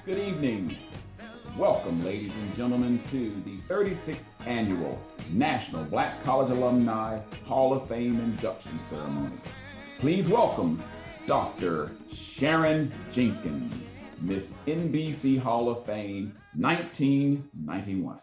Good evening. Welcome, ladies and gentlemen, to the 36th Annual National Black College Alumni Hall of Fame Induction Ceremony. Please welcome Dr. Sharon Jenkins, Miss NBC Hall of Fame 1991.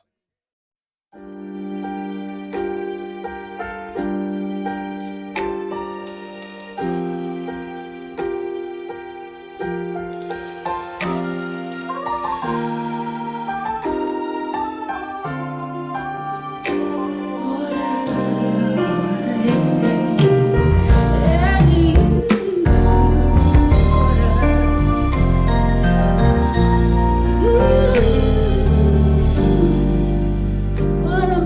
What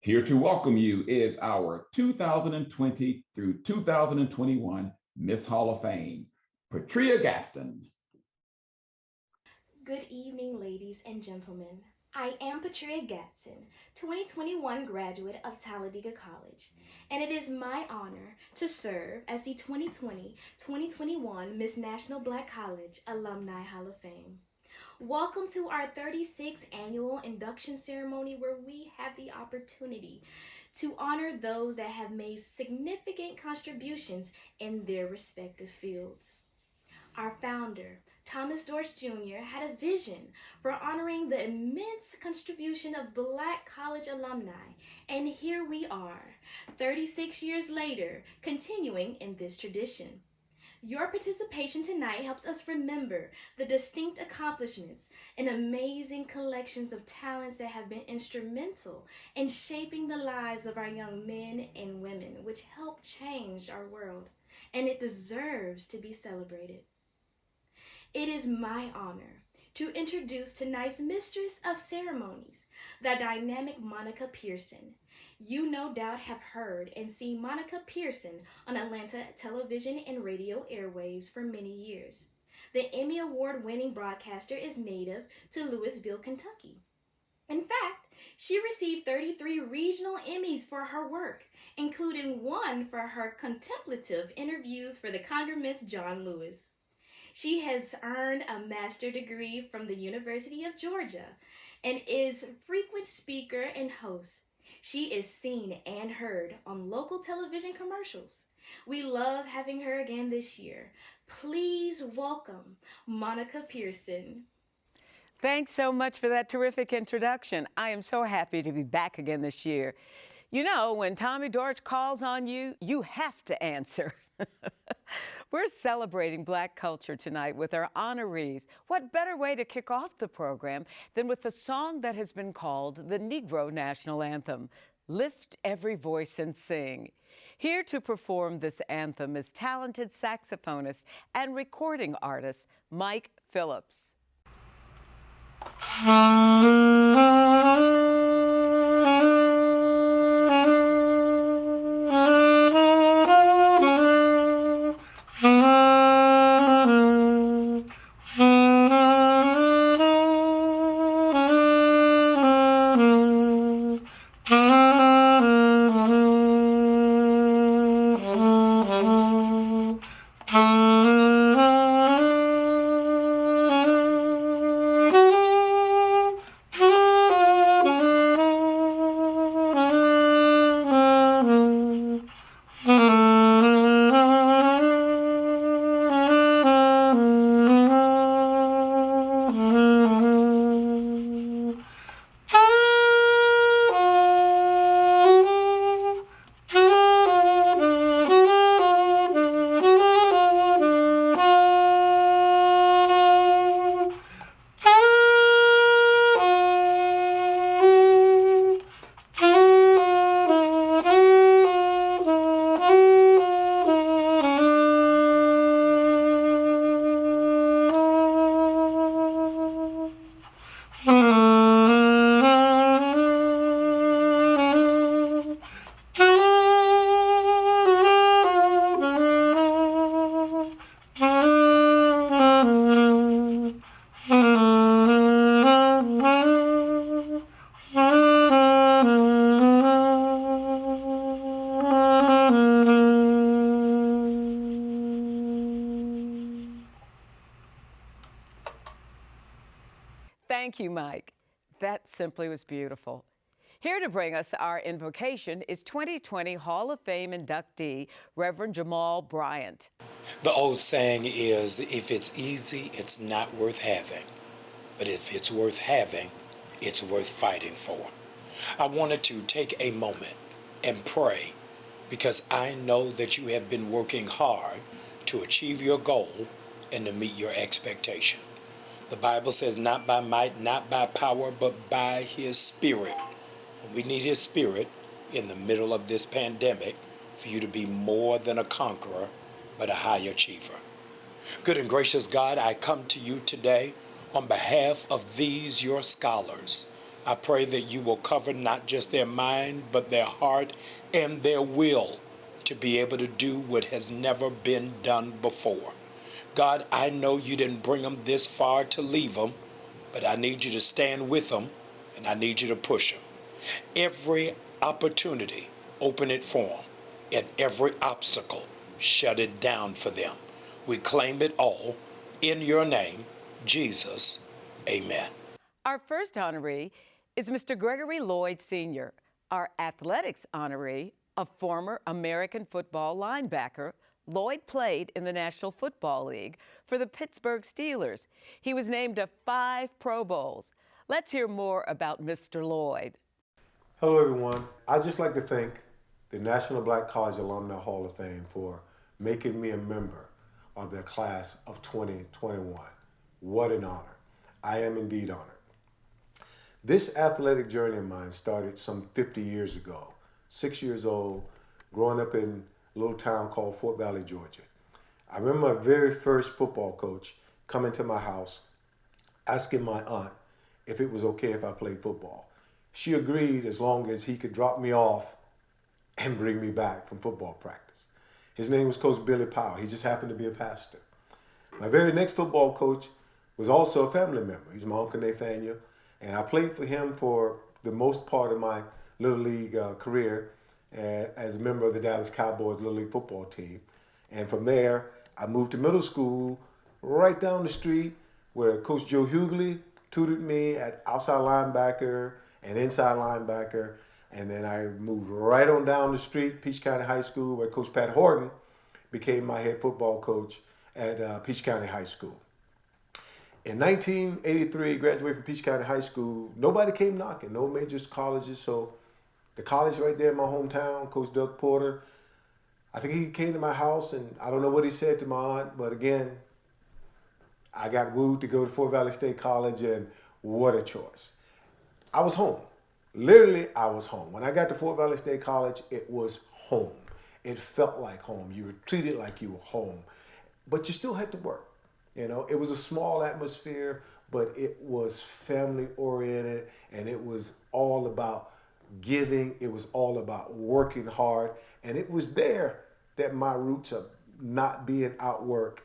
Here to welcome you is our 2020 through 2021 Miss Hall of Fame, Patria Gaston. Good evening, ladies and gentlemen. I am Patria Gatson, 2021 graduate of Talladega College, and it is my honor to serve as the 2020-2021 Miss National Black College Alumni Hall of Fame. Welcome to our 36th annual induction ceremony where we have the opportunity to honor those that have made significant contributions in their respective fields. Our founder, Thomas Dorch Jr., had a vision for honoring the immense contribution of Black college alumni, and here we are, 36 years later, continuing in this tradition. Your participation tonight helps us remember the distinct accomplishments and amazing collections of talents that have been instrumental in shaping the lives of our young men and women, which helped change our world, and it deserves to be celebrated. It is my honor to introduce tonight's Mistress of Ceremonies, the dynamic Monica Pearson. You no doubt have heard and seen Monica Pearson on Atlanta television and radio airwaves for many years. The Emmy Award winning broadcaster is native to Louisville, Kentucky. In fact, she received 33 regional Emmys for her work, including one for her contemplative interviews for the Congressman John Lewis. She has earned a master's degree from the University of Georgia and is a frequent speaker and host. She is seen and heard on local television commercials. We love having her again this year. Please welcome Monica Pearson. Thanks so much for that terrific introduction. I am so happy to be back again this year. You know, when Tommy Dorch calls on you, you have to answer. We're celebrating Black culture tonight with our honorees. What better way to kick off the program than with a song that has been called the Negro National Anthem, Lift Every Voice and Sing. Here to perform this anthem is talented saxophonist and recording artist Mike Phillips. Thank you, Mike. That simply was beautiful. Here to bring us our invocation is 2020 Hall of Fame inductee, Reverend Jamal Bryant. The old saying is, if it's easy, it's not worth having. But if it's worth having, it's worth fighting for. I wanted to take a moment and pray because I know that you have been working hard to achieve your goal and to meet your expectation. The Bible says, not by might, not by power, but by His Spirit. We need His Spirit in the middle of this pandemic for you to be more than a conqueror, but a high achiever. Good and gracious God, I come to you today on behalf of these, your scholars. I pray that you will cover not just their mind, but their heart and their will to be able to do what has never been done before. God, I know you didn't bring them this far to leave them, but I need you to stand with them, and I need you to push them. Every opportunity, open it for them, and every obstacle, shut it down for them. We claim it all in your name, Jesus. Amen. Our first honoree is Mr. Gregory Lloyd Sr., our athletics honoree, a former American football linebacker. Lloyd played in the National Football League for the Pittsburgh Steelers. He was named to 5 Pro Bowls. Let's hear more about Mr. Lloyd. Hello, everyone. I'd just like to thank the National Black College Alumni Hall of Fame for making me a member of their class of 2021. What an honor. I am indeed honored. This athletic journey of mine started some 50 years ago. 6 years old, growing up in a little town called Fort Valley, Georgia. I remember my very first football coach coming to my house, asking my aunt if it was okay if I played football. She agreed as long as he could drop me off and bring me back from football practice. His name was Coach Billy Powell. He just happened to be a pastor. My very next football coach was also a family member. He's my Uncle Nathaniel. And I played for him for the most part of my Little League career as a member of the Dallas Cowboys Little League football team. And from there, I moved to middle school right down the street where Coach Joe Hughley tutored me at outside linebacker and inside linebacker. And then I moved right on down the street, Peach County High School, where Coach Pat Horton became my head football coach at Peach County High School. In 1983, graduated from Peach County High School. Nobody came knocking, no major colleges. So the college right there in my hometown, Coach Doug Porter, I think he came to my house, and I don't know what he said to my aunt, but again, I got wooed to go to Fort Valley State College, and what a choice. I was home. Literally, I was home. When I got to Fort Valley State College, it was home. It felt like home. You were treated like you were home, but you still had to work. You know, it was a small atmosphere, but it was family oriented, and it was all about giving. It was all about working hard, and it was there that my roots of not being outworked,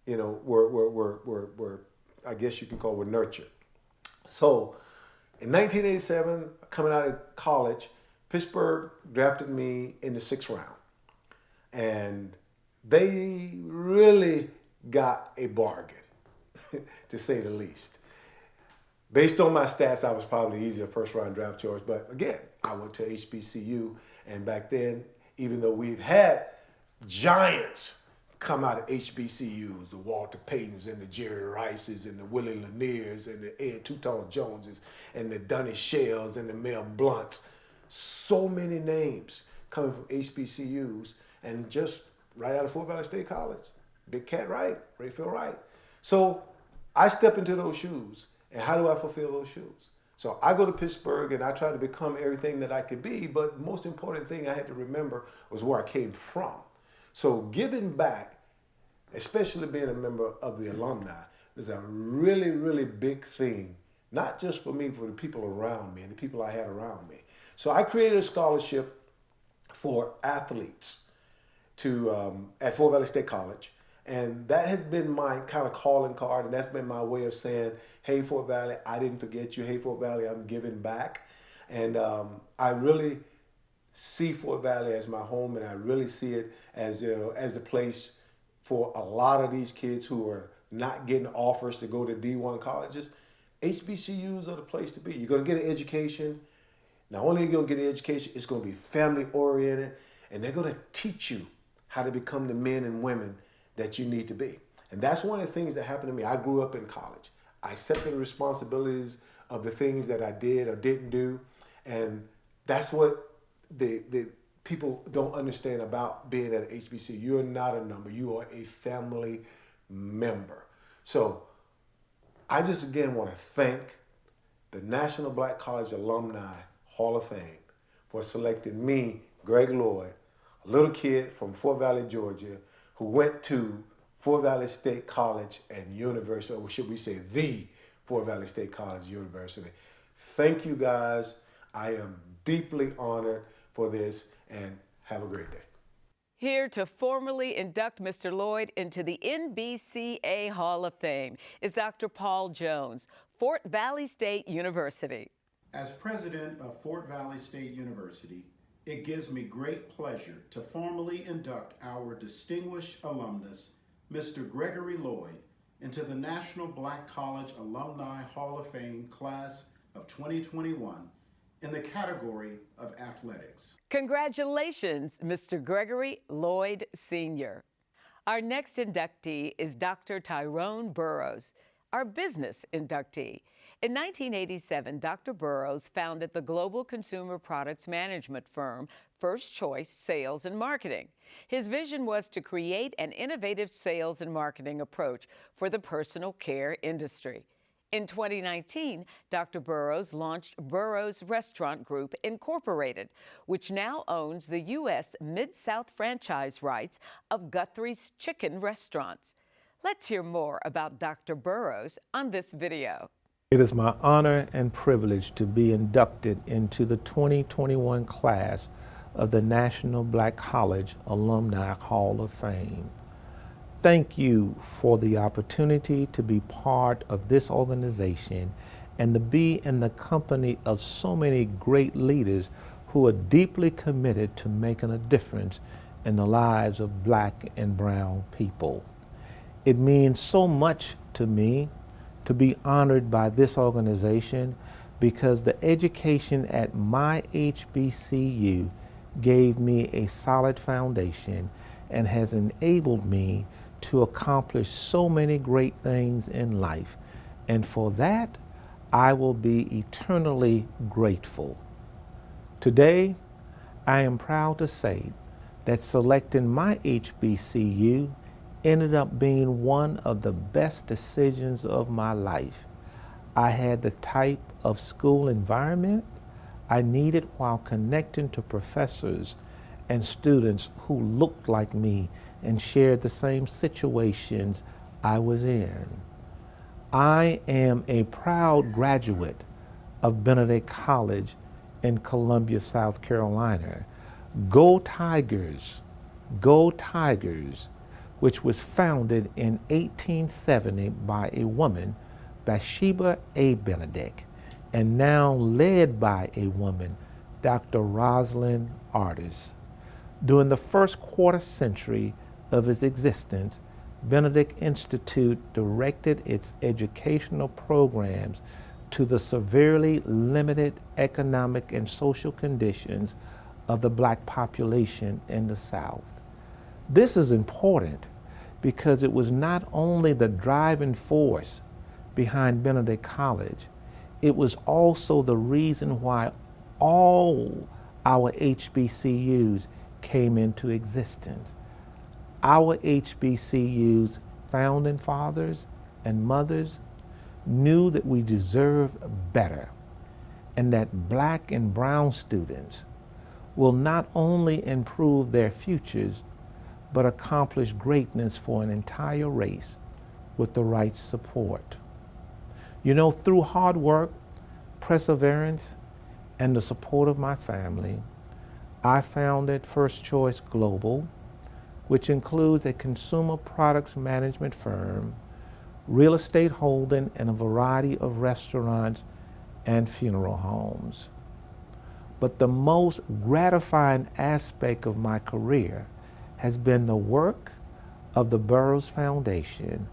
you know, were I guess you can call were nurtured. So in 1987, coming out of college, Pittsburgh drafted me in the 6th round, and they really got a bargain, to say the least. Based on my stats, I was probably easier first-round draft choice. But again, I went to HBCU, and back then, even though we've had giants come out of HBCUs, the Walter Paytons and the Jerry Rices and the Willie Lanier's and the Ed Too-Tall Joneses and the Dunny Shells and the Mel Blunts, so many names coming from HBCUs, and just right out of Fort Valley State College. Big Cat Wright, Rayfield Wright. So I step into those shoes, and how do I fulfill those shoes? So I go to Pittsburgh, and I try to become everything that I could be, but the most important thing I had to remember was where I came from. So giving back, especially being a member of the alumni, is a really, really big thing, not just for me, for the people around me and the people I had around me. So I created a scholarship for athletes at Fort Valley State College. And that has been my kind of calling card, and that's been my way of saying, hey, Fort Valley, I didn't forget you. Hey, Fort Valley, I'm giving back. And I really see Fort Valley as my home, and I really see it as, as the place for a lot of these kids who are not getting offers to go to D1 colleges. HBCUs are the place to be. You're going to get an education. Not only are you going to get an education, it's going to be family-oriented, and they're going to teach you how to become the men and women that you need to be. And that's one of the things that happened to me. I grew up in college. I accepted the responsibilities of the things that I did or didn't do. And that's what the people don't understand about being at an HBCU. You're not a number. You are a family member. So I just again want to thank the National Black College Alumni Hall of Fame for selecting me, Greg Lloyd, a little kid from Fort Valley, Georgia, who went to Fort Valley State College and University, or should we say the Fort Valley State College University. Thank you guys. I am deeply honored for this, and have a great day. Here to formally induct Mr. Lloyd into the NBCA Hall of Fame is Dr. Paul Jones, Fort Valley State University. As president of Fort Valley State University, it gives me great pleasure to formally induct our distinguished alumnus, Mr. Gregory Lloyd, into the National Black College Alumni Hall of Fame Class of 2021 in the category of athletics. Congratulations, Mr. Gregory Lloyd Sr. Our next inductee is Dr. Tyrone Burrows, our business inductee. In 1987, Dr. Burrows founded the global consumer products management firm First Choice Sales and Marketing. His vision was to create an innovative sales and marketing approach for the personal care industry. In 2019, Dr. Burrows launched Burrows Restaurant Group, Incorporated, which now owns the U.S. Mid-South franchise rights of Guthrie's Chicken Restaurants. Let's hear more about Dr. Burrows on this video. It is my honor and privilege to be inducted into the 2021 class of the National Black College Alumni Hall of Fame. Thank you for the opportunity to be part of this organization and to be in the company of so many great leaders who are deeply committed to making a difference in the lives of black and brown people. It means so much to me to be honored by this organization because the education at my HBCU gave me a solid foundation and has enabled me to accomplish so many great things in life. And for that, I will be eternally grateful. Today, I am proud to say that selecting my HBCU ended up being one of the best decisions of my life. I had the type of school environment I needed while connecting to professors and students who looked like me and shared the same situations I was in. I am a proud graduate of Benedict College in Columbia, South Carolina. Go Tigers, go Tigers, which was founded in 1870 by a woman, Bathsheba A. Benedict, and now led by a woman, Dr. Rosalind Artis. During the first quarter century of its existence, Benedict Institute directed its educational programs to the severely limited economic and social conditions of the black population in the South. This is important because it was not only the driving force behind Benedict College, it was also the reason why all our HBCUs came into existence. Our HBCU's founding fathers and mothers knew that we deserve better and that black and brown students will not only improve their futures, but accomplish greatness for an entire race with the right support. You know, through hard work, perseverance, and the support of my family, I founded First Choice Global, which includes a consumer products management firm, real estate holding, and a variety of restaurants and funeral homes. But the most gratifying aspect of my career has been the work of the Burrows Foundation,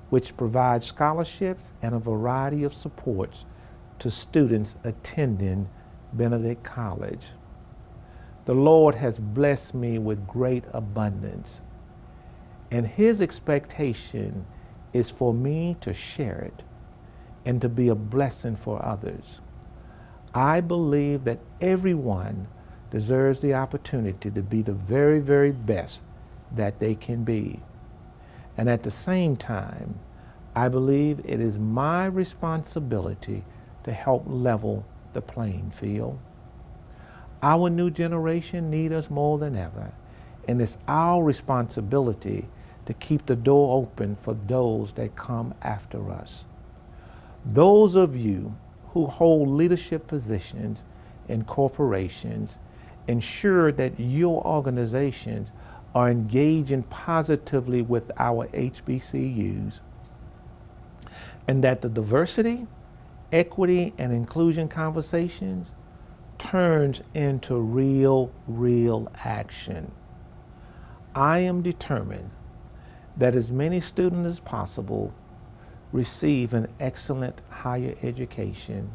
which provides scholarships and a variety of supports to students attending Benedict College. The Lord has blessed me with great abundance, and His expectation is for me to share it and to be a blessing for others. I believe that everyone deserves the opportunity to be the very, very best that they can be. And at the same time, I believe it is my responsibility to help level the playing field. Our new generation needs us more than ever, and it's our responsibility to keep the door open for those that come after us. Those of you who hold leadership positions in corporations ensure that your organizations are engaging positively with our HBCUs, and that the diversity, equity, and inclusion conversations turns into real action. I am determined that as many students as possible receive an excellent higher education,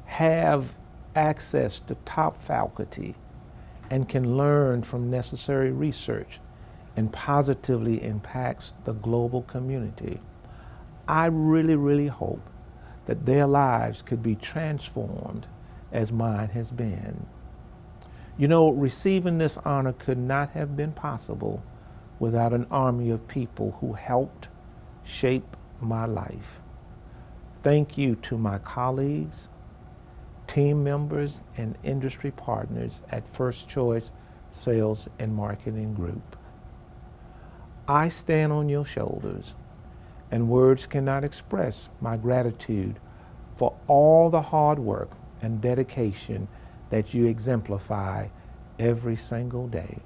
have access to top faculty, and can learn from necessary research and positively impacts the global community. I really hope that their lives could be transformed as mine has been. You know, receiving this honor could not have been possible without an army of people who helped shape my life. Thank you to my colleagues, team members, and industry partners at First Choice Sales and Marketing Group. I stand on your shoulders, and words cannot express my gratitude for all the hard work and dedication that you exemplify every single day.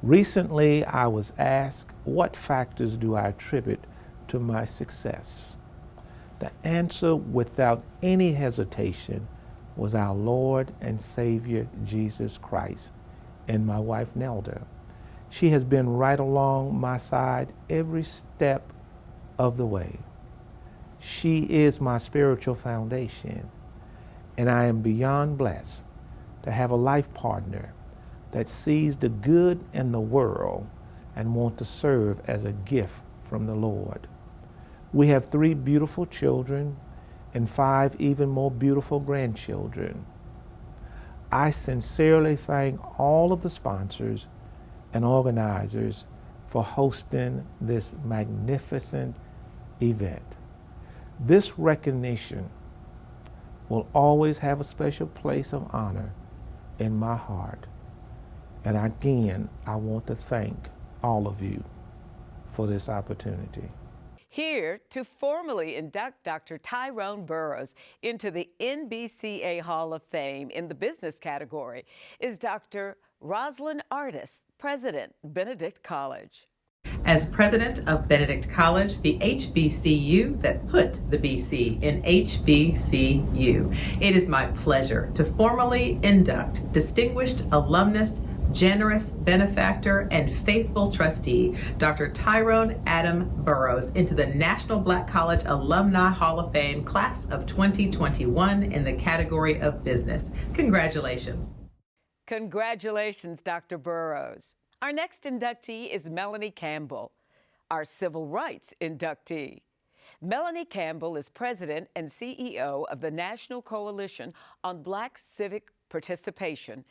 Recently, I was asked, what factors do I attribute to my success? The answer, without any hesitation, was our Lord and Savior, Jesus Christ, and my wife, Nelda. She has been right along my side every step of the way. She is my spiritual foundation, and I am beyond blessed to have a life partner that sees the good in the world and wants to serve as a gift from the Lord. We have 3 beautiful children and 5 even more beautiful grandchildren. I sincerely thank all of the sponsors and organizers for hosting this magnificent event. This recognition will always have a special place of honor in my heart. And again, I want to thank all of you for this opportunity. Here to formally induct Dr. Tyrone Burroughs into the NBCA Hall of Fame in the business category is Dr. Rosalind Artis, President, Benedict College. As president of Benedict College, the HBCU that put the BC in HBCU, it is my pleasure to formally induct distinguished alumnus, generous benefactor, and faithful trustee, Dr. Tyrone Adam Burroughs, into the National Black College Alumni Hall of Fame Class of 2021 in the category of business. Congratulations. Congratulations, Dr. Burroughs. Our next inductee is Melanie Campbell, our civil rights inductee. Melanie Campbell is president and CEO of the National Coalition on Black Civic Participation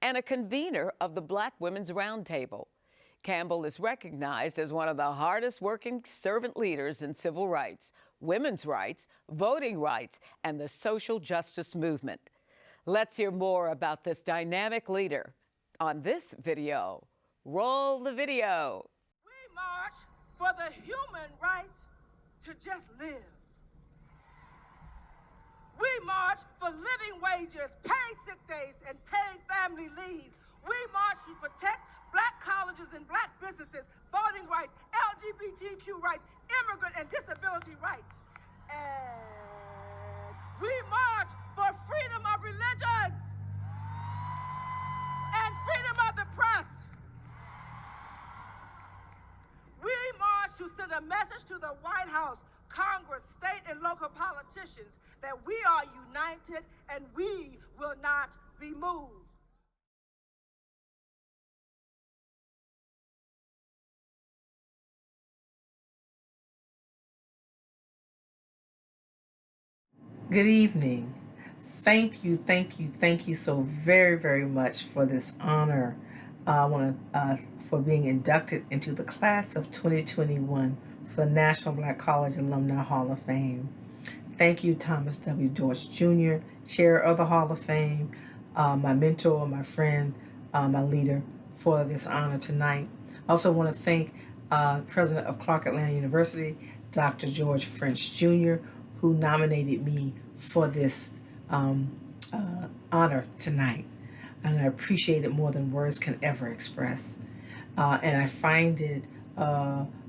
and a convener of the Black Women's Roundtable. Campbell is recognized as one of the hardest working servant leaders in civil rights, women's rights, voting rights, and the social justice movement. Let's hear more about this dynamic leader on this video. Roll the video. We march for the human right to just live. We march for living wages, paid sick days, and paid family leave. We march to protect Black colleges and Black businesses, voting rights, LGBTQ rights, immigrant and disability rights. And we march for freedom of religion and freedom of the press. We march to send a message to the White House, Congress, state, and local politicians that we are united and we will not be moved. Good evening. Thank you so very much for this honor. I want to for being inducted into the class of 2021 for the National Black College Alumni Hall of Fame. Thank you, Thomas W. George Jr., Chair of the Hall of Fame, my mentor, my friend, my leader, for this honor tonight. I also want to thank President of Clark Atlanta University, Dr. George French Jr., who nominated me for this honor tonight. And I appreciate it more than words can ever express. And I find it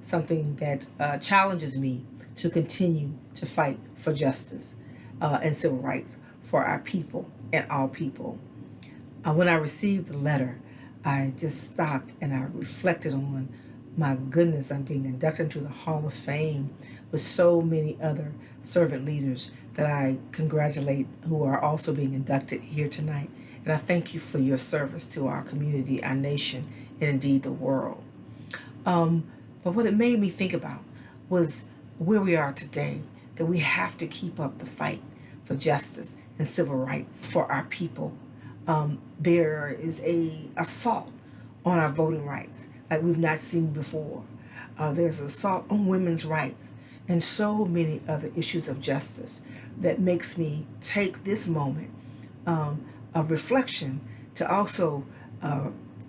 something that challenges me to continue to fight for justice and civil rights for our people and all people. When I received the letter, I just stopped and I reflected on, my goodness, I'm being inducted into the Hall of Fame with so many other servant leaders that I congratulate who are also being inducted here tonight. And I thank you for your service to our community, our nation, and indeed the world. But what it made me think about was where we are today, that we have to keep up the fight for justice and civil rights for our people. There is a assault on our voting rights like we've not seen before. There's assault on women's rights and so many other issues of justice that makes me take this moment of reflection to also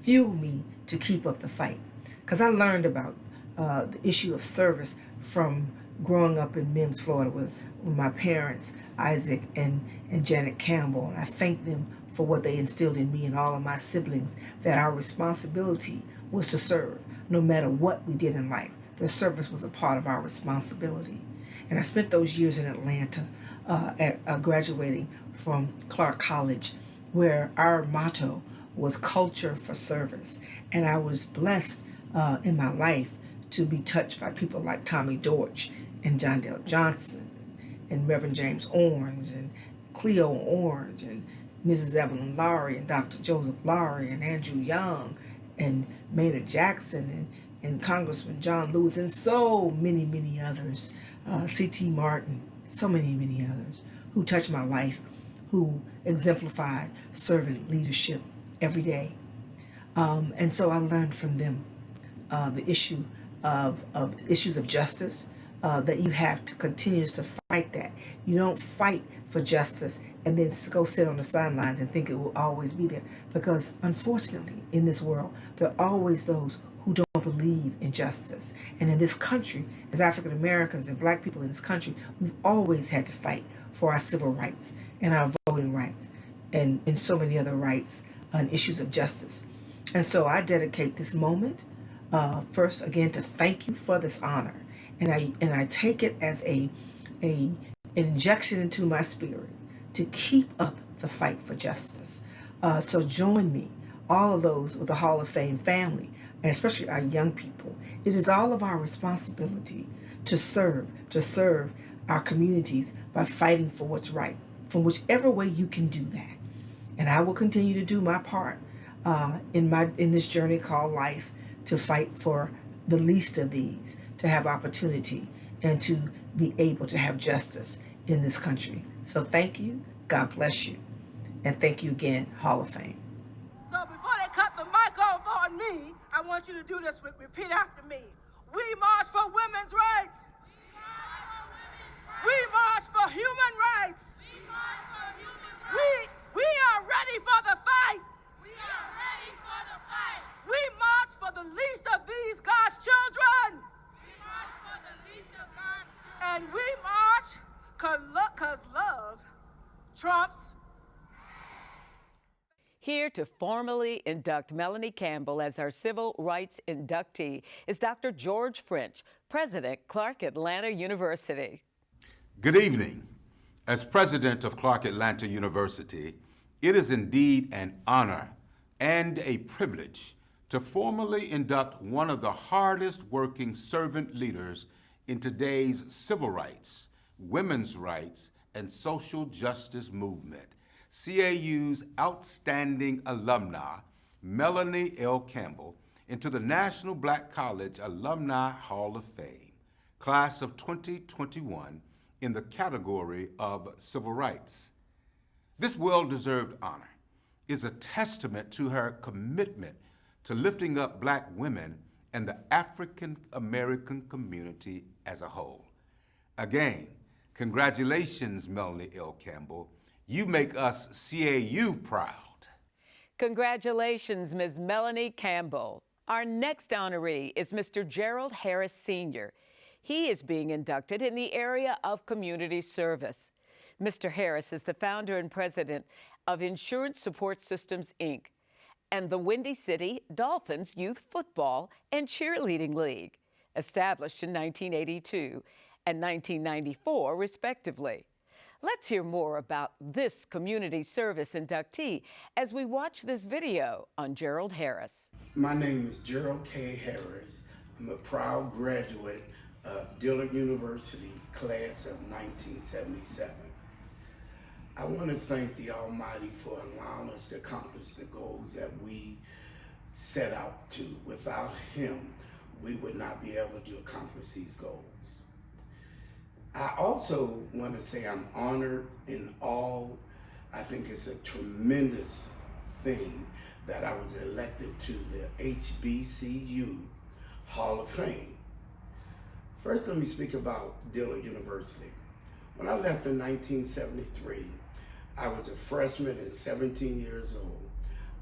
fuel me to keep up the fight. Because I learned about the issue of service from growing up in Mims, Florida with my parents, Isaac and Janet Campbell. And I thank them for what they instilled in me and all of my siblings, that our responsibility was to serve no matter what we did in life. The service was a part of our responsibility. And I spent those years in Atlanta graduating from Clark College, where our motto was culture for service. And I was blessed in my life to be touched by people like Tommy Dortch and John Dale Johnson and Reverend James Orange and Cleo Orange and Mrs. Evelyn Lowry and Dr. Joseph Lowry and Andrew Young and Maynard Jackson and Congressman John Lewis and so many, many others, C.T. Martin, so many, many others who touched my life, who exemplified servant leadership every day. And so I learned from them the issue of issues of justice, that you have to continue to fight that. You don't fight for justice and then go sit on the sidelines and think it will always be there. Because unfortunately, in this world, there are always those who don't believe in justice. And in this country, as African Americans and Black people in this country, we've always had to fight for our civil rights and our voting rights and so many other rights and issues of justice. And so I dedicate this moment first again to thank you for this honor, and I take it as an injection into my spirit to keep up the fight for justice. So join me, all of those with the Hall of Fame family, and especially our young people. It is all of our responsibility to serve our communities by fighting for what's right, from whichever way you can do that. And I will continue to do my part in this journey called life, to fight for the least of these, to have opportunity and to be able to have justice in this country. So thank you, God bless you, and thank you again, Hall of Fame. So before they cut the mic off on me, I want you to do this repeat after me. We march for women's rights. We march for human rights. We are ready for the fight. We march for the least of these God's children. And we march because love trumps. Here to formally induct Melanie Campbell as our Civil Rights inductee is Dr. George French, President, Clark Atlanta University. Good evening. As president of Clark Atlanta University, it is indeed an honor and a privilege to formally induct one of the hardest working servant leaders in today's civil rights, women's rights, and social justice movement, CAU's outstanding alumna, Melanie L. Campbell, into the National Black College Alumni Hall of Fame, class of 2021, in the category of civil rights. This well-deserved honor is a testament to her commitment to lifting up Black women and the African American community as a whole. Again, congratulations, Melanie L. Campbell. You make us CAU proud. Congratulations, Ms. Melanie Campbell. Our next honoree is Mr. Gerald Harris Sr. He is being inducted in the area of community service. Mr. Harris is the founder and president of Insurance Support Systems, Inc., and the Windy City Dolphins Youth Football and Cheerleading League, established in 1982 and 1994, respectively. Let's hear more about this community service inductee as we watch this video on Gerald Harris. My name is Gerald K. Harris. I'm a proud graduate of Dillard University, class of 1977. I want to thank the Almighty for allowing us to accomplish the goals that we set out to. Without Him, we would not be able to accomplish these goals. I also want to say I'm honored in all. I think it's a tremendous thing that I was elected to the HBCU Hall of Fame. First, let me speak about Dillard University. When I left in 1973, I was a freshman and 17 years old.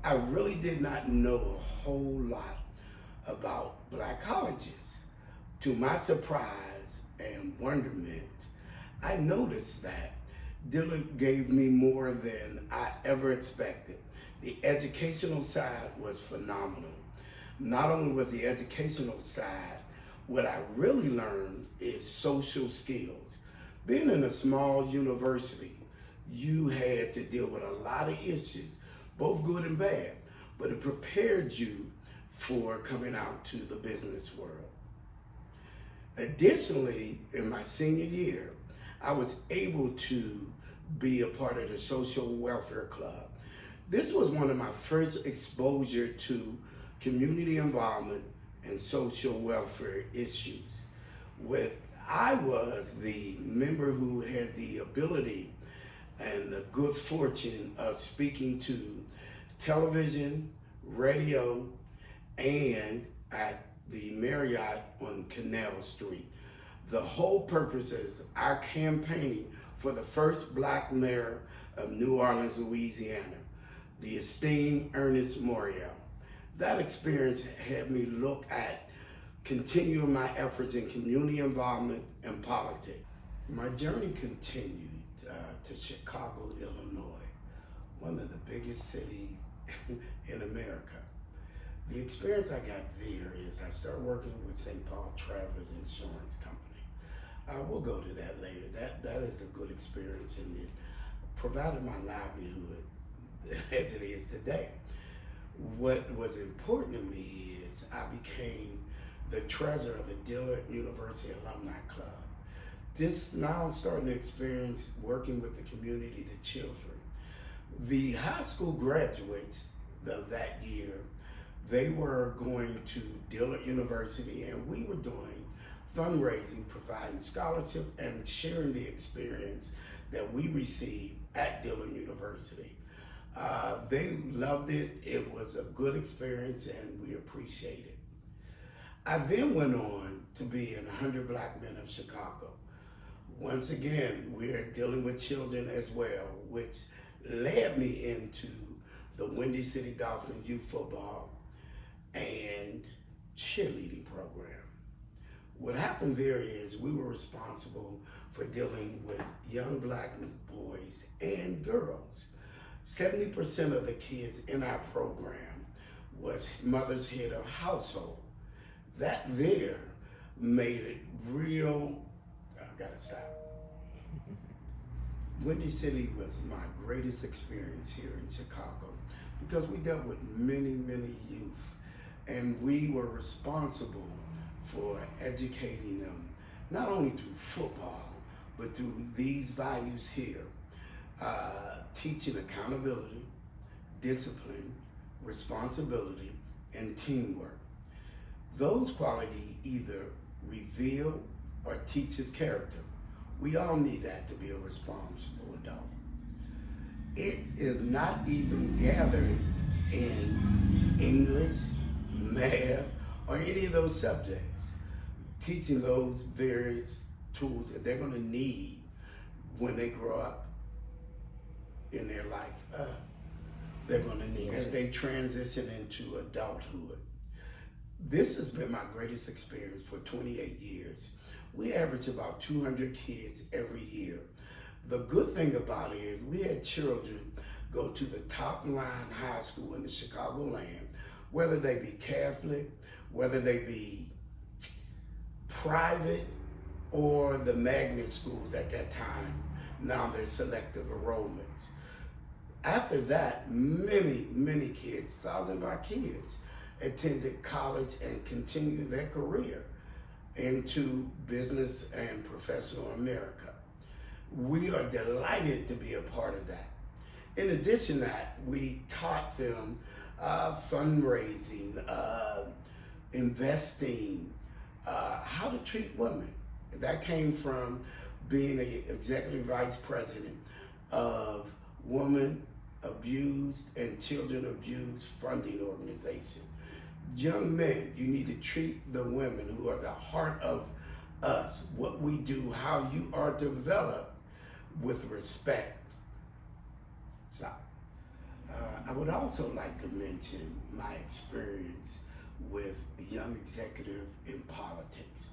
I really did not know a whole lot about black colleges. To my surprise and wonderment, I noticed that Dillard gave me more than I ever expected. The educational side was phenomenal. Not only was the educational side, what I really learned is social skills. Being in a small university, you had to deal with a lot of issues, both good and bad, but it prepared you for coming out to the business world. Additionally, in my senior year, I was able to be a part of the Social Welfare Club. This was one of my first exposure to community involvement and social welfare issues. When I was the member who had the ability and the good fortune of speaking to television, radio, and at the Marriott on Canal Street. The whole purpose is our campaigning for the first black mayor of New Orleans, Louisiana, the esteemed Ernest Morial. That experience had me look at continuing my efforts in community involvement and politics. My journey continued to Chicago, Illinois, one of the biggest cities in America. The experience I got there is I started working with St. Paul Travelers Insurance Company. We'll go to that later. That is a good experience, and it provided my livelihood as it is today. What was important to me is I became the treasurer of the Dillard University Alumni Club. This now I'm starting to experience working with the community, the children. The high school graduates of that year, they were going to Dillard University, and we were doing fundraising, providing scholarship, and sharing the experience that we received at Dillard University. They loved it. It was a good experience, and we appreciate it. I then went on to be in 100 Black Men of Chicago. Once again, we're dealing with children as well, which led me into the Windy City Dolphins Youth Football and Cheerleading program. What happened there is we were responsible for dealing with young black boys and girls. 70% of the kids in our program was mother's head of household. That there made it real, I gotta stop. Windy City was my greatest experience here in Chicago because we dealt with many, many youth, and we were responsible for educating them, not only through football, but through these values here. Teaching accountability, discipline, responsibility, and teamwork. Those qualities either reveal or teach his character. We all need that to be a responsible adult. It is not even gathered in English, math, or any of those subjects. Teaching those various tools that they're gonna need when they grow up in their life. They're gonna need as they transition into adulthood. This has been my greatest experience for 28 years. We average about 200 kids every year. The good thing about it is we had children go to the top line high school in the Chicagoland, whether they be Catholic, whether they be private, or the magnet schools at that time. Now they're selective enrollments. After that, many kids, thousands of our kids, attended college and continued their career into business and professional America. We are delighted to be a part of that. In addition to that, we taught them fundraising, investing, how to treat women. That came from being an executive vice president of Women Abused and Children Abused Funding Organization. Young men, you need to treat the women who are the heart of us, what we do, how you are developed with respect. So, I would also like to mention my experience with a young executive in politics.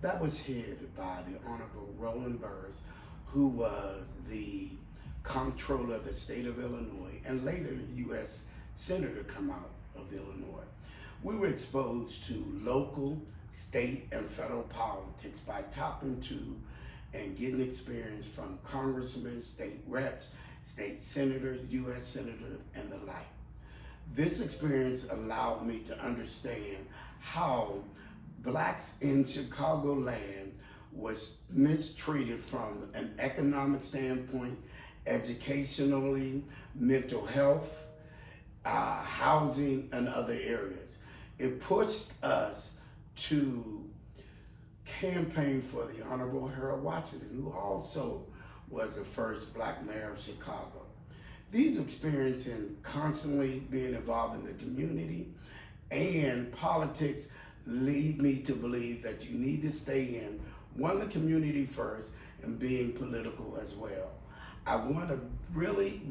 That was headed by the Honorable Roland Burrs, who was the comptroller of the state of Illinois and later U.S. Senator come out of Illinois. We were exposed to local, state, and federal politics by talking to and getting experience from congressmen, state reps, state senators, U.S. senators, and the like. This experience allowed me to understand how blacks in Chicagoland was mistreated from an economic standpoint, educationally, mental health, housing, and other areas. It pushed us to campaign for the Honorable Harold Washington, who also was the first black mayor of Chicago. These experiences in constantly being involved in the community and politics lead me to believe that you need to stay in, one, the community first, and being political as well. I want to really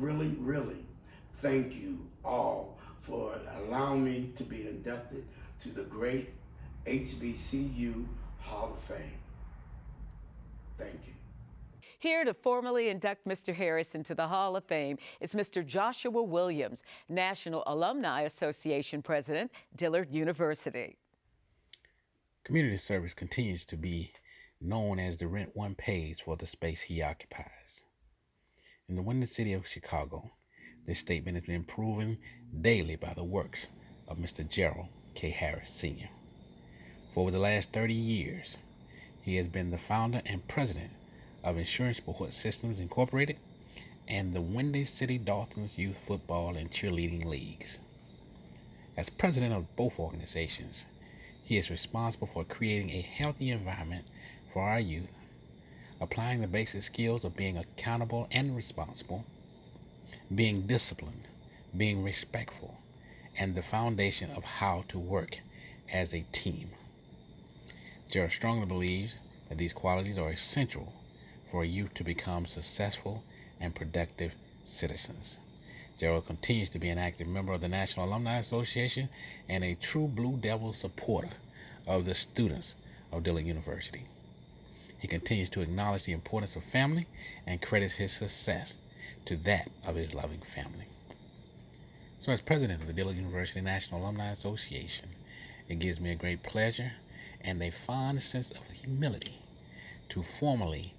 thank you all for allowing me to be inducted to the great HBCU Hall of Fame. Thank you. Here to formally induct Mr. Harris into the Hall of Fame is Mr. Joshua Williams, National Alumni Association President, Dillard University. Community service continues to be known as the rent one pays for the space he occupies. In the wonderful city of Chicago, this statement has been proven daily by the works of Mr. Gerald K. Harris, Sr. For over the last 30 years, he has been the founder and president of Insurance Support Systems Incorporated and the Windy City Dolphins Youth Football and Cheerleading Leagues. As president of both organizations, he is responsible for creating a healthy environment for our youth, applying the basic skills of being accountable and responsible, being disciplined, being respectful, and the foundation of how to work as a team. Gerald strongly believes that these qualities are essential for youth to become successful and productive citizens. Gerald continues to be an active member of the National Alumni Association and a true Blue Devil supporter of the students of Dillard University. He continues to acknowledge the importance of family and credits his success to that of his loving family. So as president of the Dillard University National Alumni Association, it gives me a great pleasure and a fond sense of humility to formally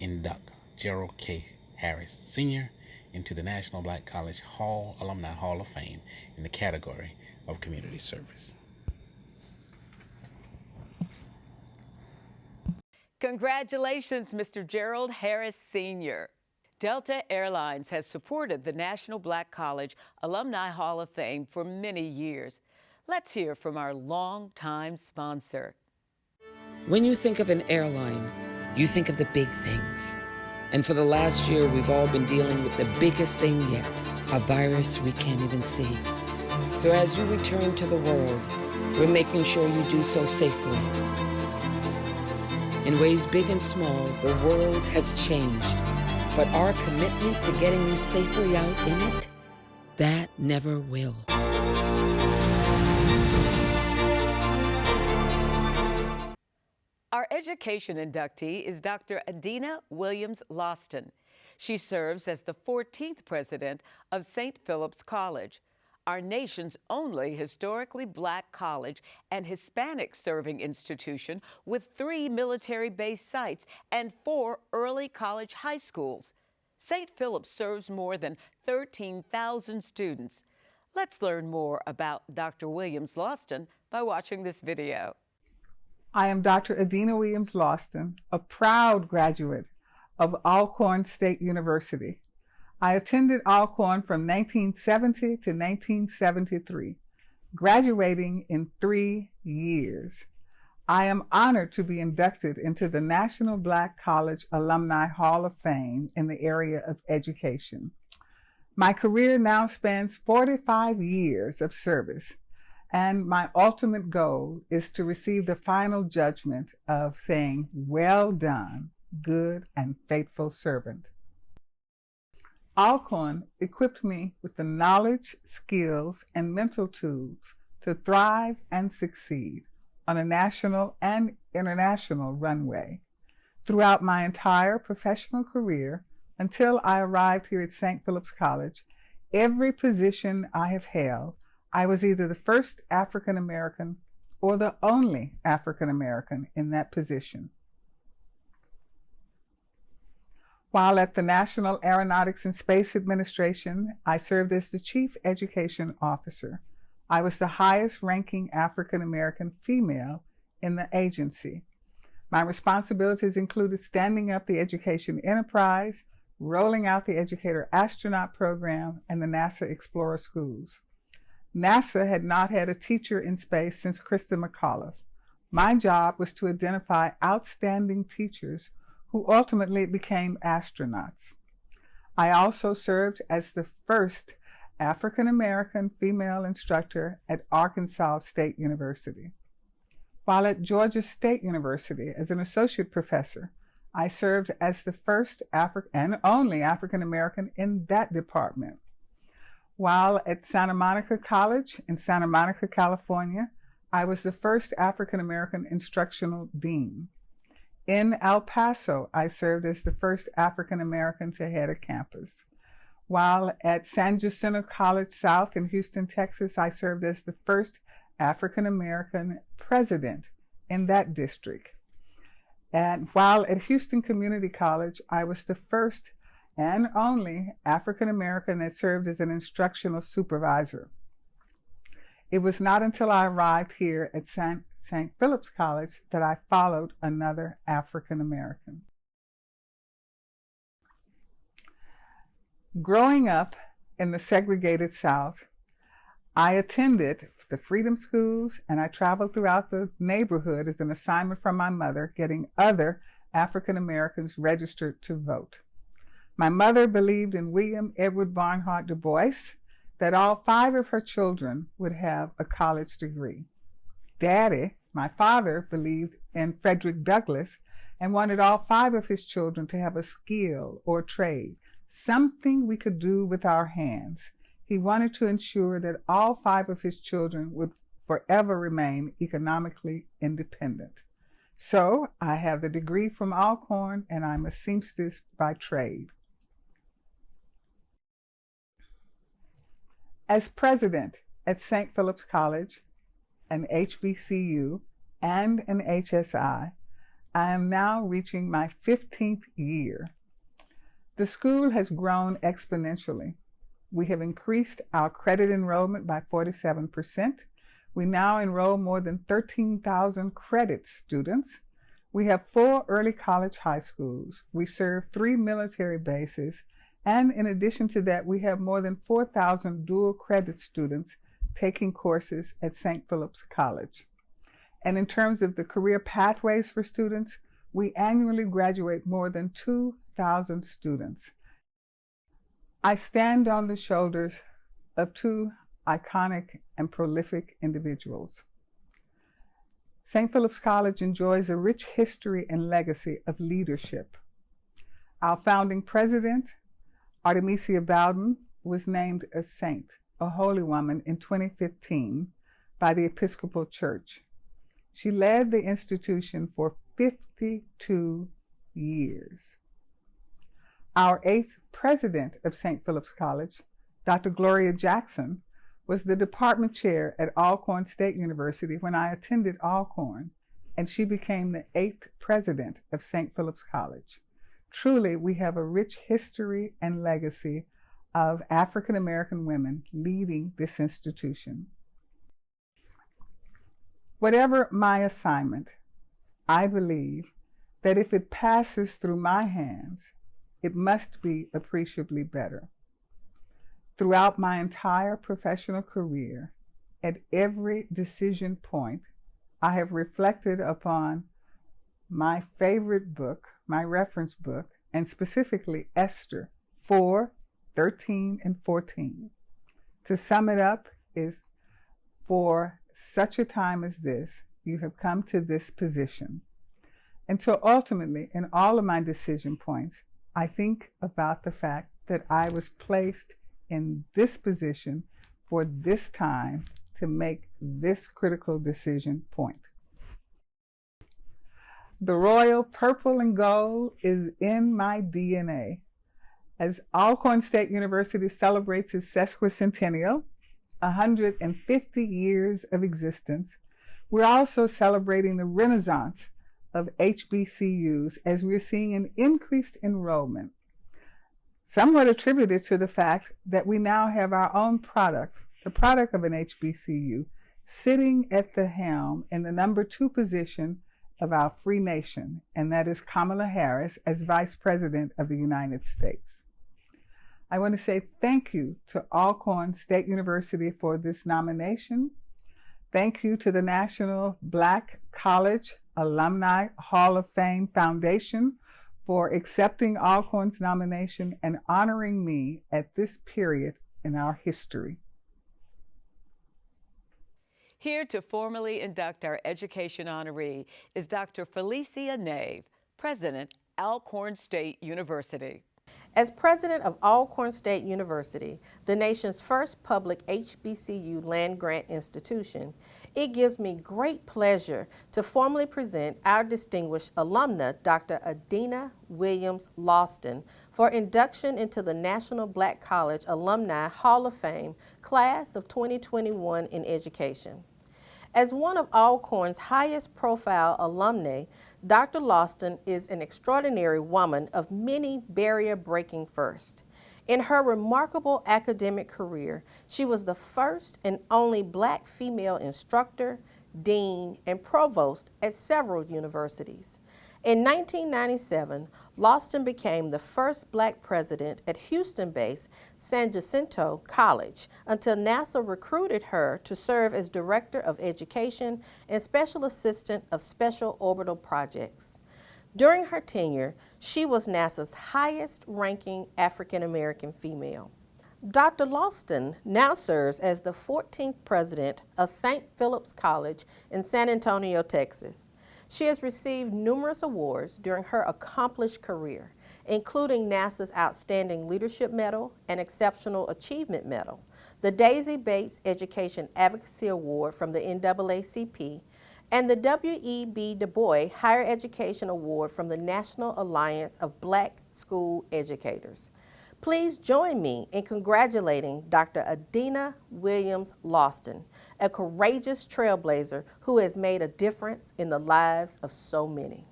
induct Gerald K. Harris, Sr. into the National Black College Alumni Hall of Fame in the category of community service. Congratulations, Mr. Gerald Harris, Sr. Delta Airlines has supported the National Black College Alumni Hall of Fame for many years. Let's hear from our longtime sponsor. When you think of an airline, you think of the big things. And for the last year, we've all been dealing with the biggest thing yet, a virus we can't even see. So as you return to the world, we're making sure you do so safely. In ways big and small, the world has changed. But our commitment to getting you safely out in it, that never will. Our education inductee is Dr. Adina Williams-Lawston. She serves as the 14th president of St. Philip's College, our nation's only historically Black college and Hispanic-serving institution with 3 military-based sites and 4 early college high schools. St. Philip's serves more than 13,000 students. Let's learn more about Dr. Williams-Lawston by watching this video. I am Dr. Adina Williams-Lawston, a proud graduate of Alcorn State University. I attended Alcorn from 1970 to 1973, graduating in 3 years. I am honored to be inducted into the National Black College Alumni Hall of Fame in the area of education. My career now spans 45 years of service, and my ultimate goal is to receive the final judgment of saying, "Well done, good and faithful servant." Alcorn equipped me with the knowledge, skills, and mental tools to thrive and succeed on a national and international runway. Throughout my entire professional career, until I arrived here at St. Philip's College, every position I have held, I was either the first African American or the only African American in that position. While at the National Aeronautics and Space Administration, I served as the Chief Education Officer. I was the highest ranking African American female in the agency. My responsibilities included standing up the education enterprise, rolling out the Educator Astronaut Program, and the NASA Explorer Schools. NASA had not had a teacher in space since Krista McAuliffe. My job was to identify outstanding teachers who ultimately became astronauts. I also served as the first African American female instructor at Arkansas State University. While at Georgia State University as an associate professor, I served as the first and only African American in that department. While at Santa Monica College in Santa Monica, California, I was the first African American instructional dean. In El Paso, I served as the first African American to head a campus. While at San Jacinto College South in Houston, Texas, I served as the first African American president in that district. And while at Houston Community College, I was the first and only African American that served as an instructional supervisor. It was not until I arrived here at St. Philip's College that I followed another African American. Growing up in the segregated South, I attended the Freedom Schools, and I traveled throughout the neighborhood as an assignment from my mother, getting other African Americans registered to vote. My mother believed in William Edward Barnhart Du Bois, that all 5 of her children would have a college degree. Daddy, my father, believed in Frederick Douglass and wanted all 5 of his children to have a skill or trade, something we could do with our hands. He wanted to ensure that all 5 of his children would forever remain economically independent. So I have the degree from Alcorn, and I'm a seamstress by trade. As president at St. Philip's College, an HBCU, and an HSI, I am now reaching my 15th year. The school has grown exponentially. We have increased our credit enrollment by 47%. We now enroll more than 13,000 credit students. We have 4 early college high schools. We serve 3 military bases. And in addition to that, we have more than 4,000 dual credit students taking courses at St. Philip's College. And in terms of the career pathways for students, we annually graduate more than 2,000 students. I stand on the shoulders of 2 iconic and prolific individuals. St. Philip's College enjoys a rich history and legacy of leadership. Our founding president, Artemisia Bowden, was named a saint, a holy woman, in 2015 by the Episcopal Church. She led the institution for 50 52 years. Our 8th president of St. Philip's College, Dr. Gloria Jackson, was the department chair at Alcorn State University when I attended Alcorn, and she became the 8th president of St. Philip's College. Truly, we have a rich history and legacy of African American women leading this institution. Whatever my assignment, I believe that if it passes through my hands, it must be appreciably better. Throughout my entire professional career, at every decision point, I have reflected upon my favorite book, my reference book, and specifically Esther 4:13 and 14. To sum it up is, for such a time as this, you have come to this position. And so ultimately, in all of my decision points, I think about the fact that I was placed in this position for this time to make this critical decision point. The royal purple and gold is in my DNA. As Alcorn State University celebrates its sesquicentennial, 150 years of existence, we're also celebrating the renaissance of HBCUs as we're seeing an increased enrollment, somewhat attributed to the fact that we now have our own product, the product of an HBCU, sitting at the helm in the number 2 position of our free nation, and that is Kamala Harris as Vice President of the United States. I want to say thank you to Alcorn State University for this nomination. Thank you to the National Black College Alumni Hall of Fame Foundation for accepting Alcorn's nomination and honoring me at this period in our history. Here to formally induct our education honoree is Dr. Felicia Nave, President, Alcorn State University. As president of Alcorn State University, the nation's first public HBCU land-grant institution, it gives me great pleasure to formally present our distinguished alumna, Dr. Adina Williams Lawston, for induction into the National Black College Alumni Hall of Fame, Class of 2021 in Education. As one of Alcorn's highest profile alumnae, Dr. Lawston is an extraordinary woman of many barrier-breaking firsts. In her remarkable academic career, she was the first and only Black female instructor, dean, and provost at several universities. In 1997, Lawston became the first Black president at Houston-based San Jacinto College until NASA recruited her to serve as Director of Education and Special Assistant of Special Orbital Projects. During her tenure, she was NASA's highest-ranking African-American female. Dr. Lawston now serves as the 14th president of St. Philip's College in San Antonio, Texas. She has received numerous awards during her accomplished career, including NASA's Outstanding Leadership Medal and Exceptional Achievement Medal, the Daisy Bates Education Advocacy Award from the NAACP, and the W.E.B. Du Bois Higher Education Award from the National Alliance of Black School Educators. Please join me in congratulating Dr. Adina Williams Lawston, a courageous trailblazer who has made a difference in the lives of so many.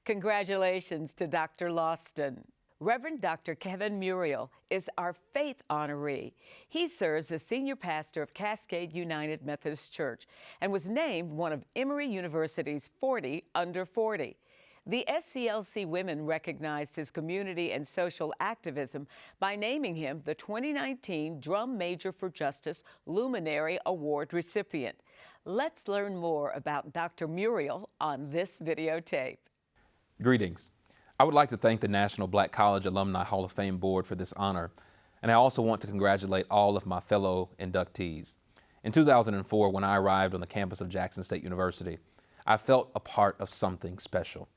Congratulations to Dr. Lawston. Reverend Dr. Kevin Muriel is our faith honoree. He serves as senior pastor of Cascade United Methodist Church and was named one of Emory University's 40 under 40. The SCLC women recognized his community and social activism by naming him the 2019 Drum Major for Justice Luminary Award recipient. Let's learn more about Dr. Muriel on this videotape. Greetings. I would like to thank the National Black College Alumni Hall of Fame Board for this honor, and I also want to congratulate all of my fellow inductees. In 2004, when I arrived on the campus of Jackson State University, I felt a part of something special.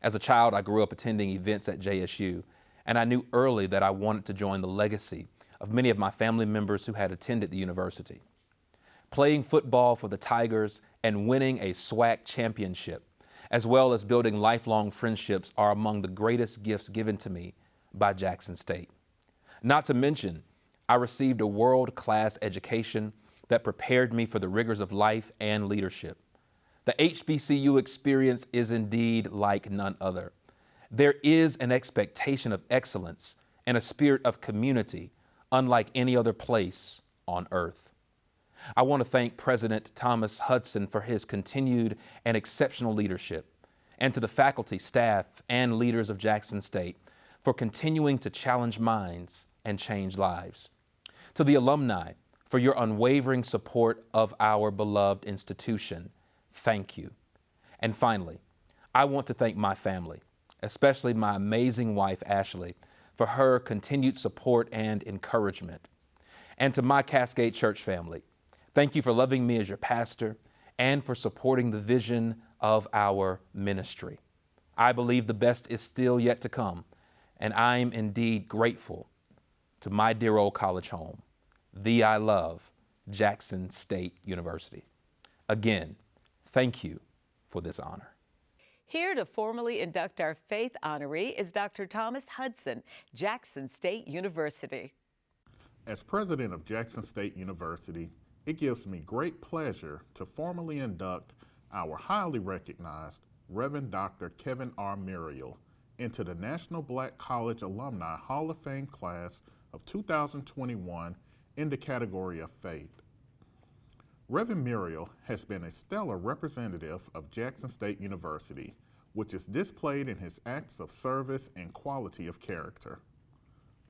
As a child, I grew up attending events at JSU, and I knew early that I wanted to join the legacy of many of my family members who had attended the university. Playing football for the Tigers and winning a SWAC championship, as well as building lifelong friendships, are among the greatest gifts given to me by Jackson State. Not to mention, I received a world-class education that prepared me for the rigors of life and leadership. The HBCU experience is indeed like none other. There is an expectation of excellence and a spirit of community unlike any other place on earth. I want to thank President Thomas Hudson for his continued and exceptional leadership, and to the faculty, staff, and leaders of Jackson State for continuing to challenge minds and change lives. To the alumni for your unwavering support of our beloved institution, thank you. And finally, I want to thank my family, especially my amazing wife, Ashley, for her continued support and encouragement. And to my Cascade Church family, thank you for loving me as your pastor and for supporting the vision of our ministry. I believe the best is still yet to come, and I am indeed grateful to my dear old college home, the I love, Jackson State University. Again, thank you for this honor. Here to formally induct our faith honoree is Dr. Thomas Hudson, Jackson State University. As president of Jackson State University, it gives me great pleasure to formally induct our highly recognized Reverend Dr. Kevin R. Muriel into the National Black College Alumni Hall of Fame class of 2021 in the category of faith. Reverend Muriel has been a stellar representative of Jackson State University, which is displayed in his acts of service and quality of character.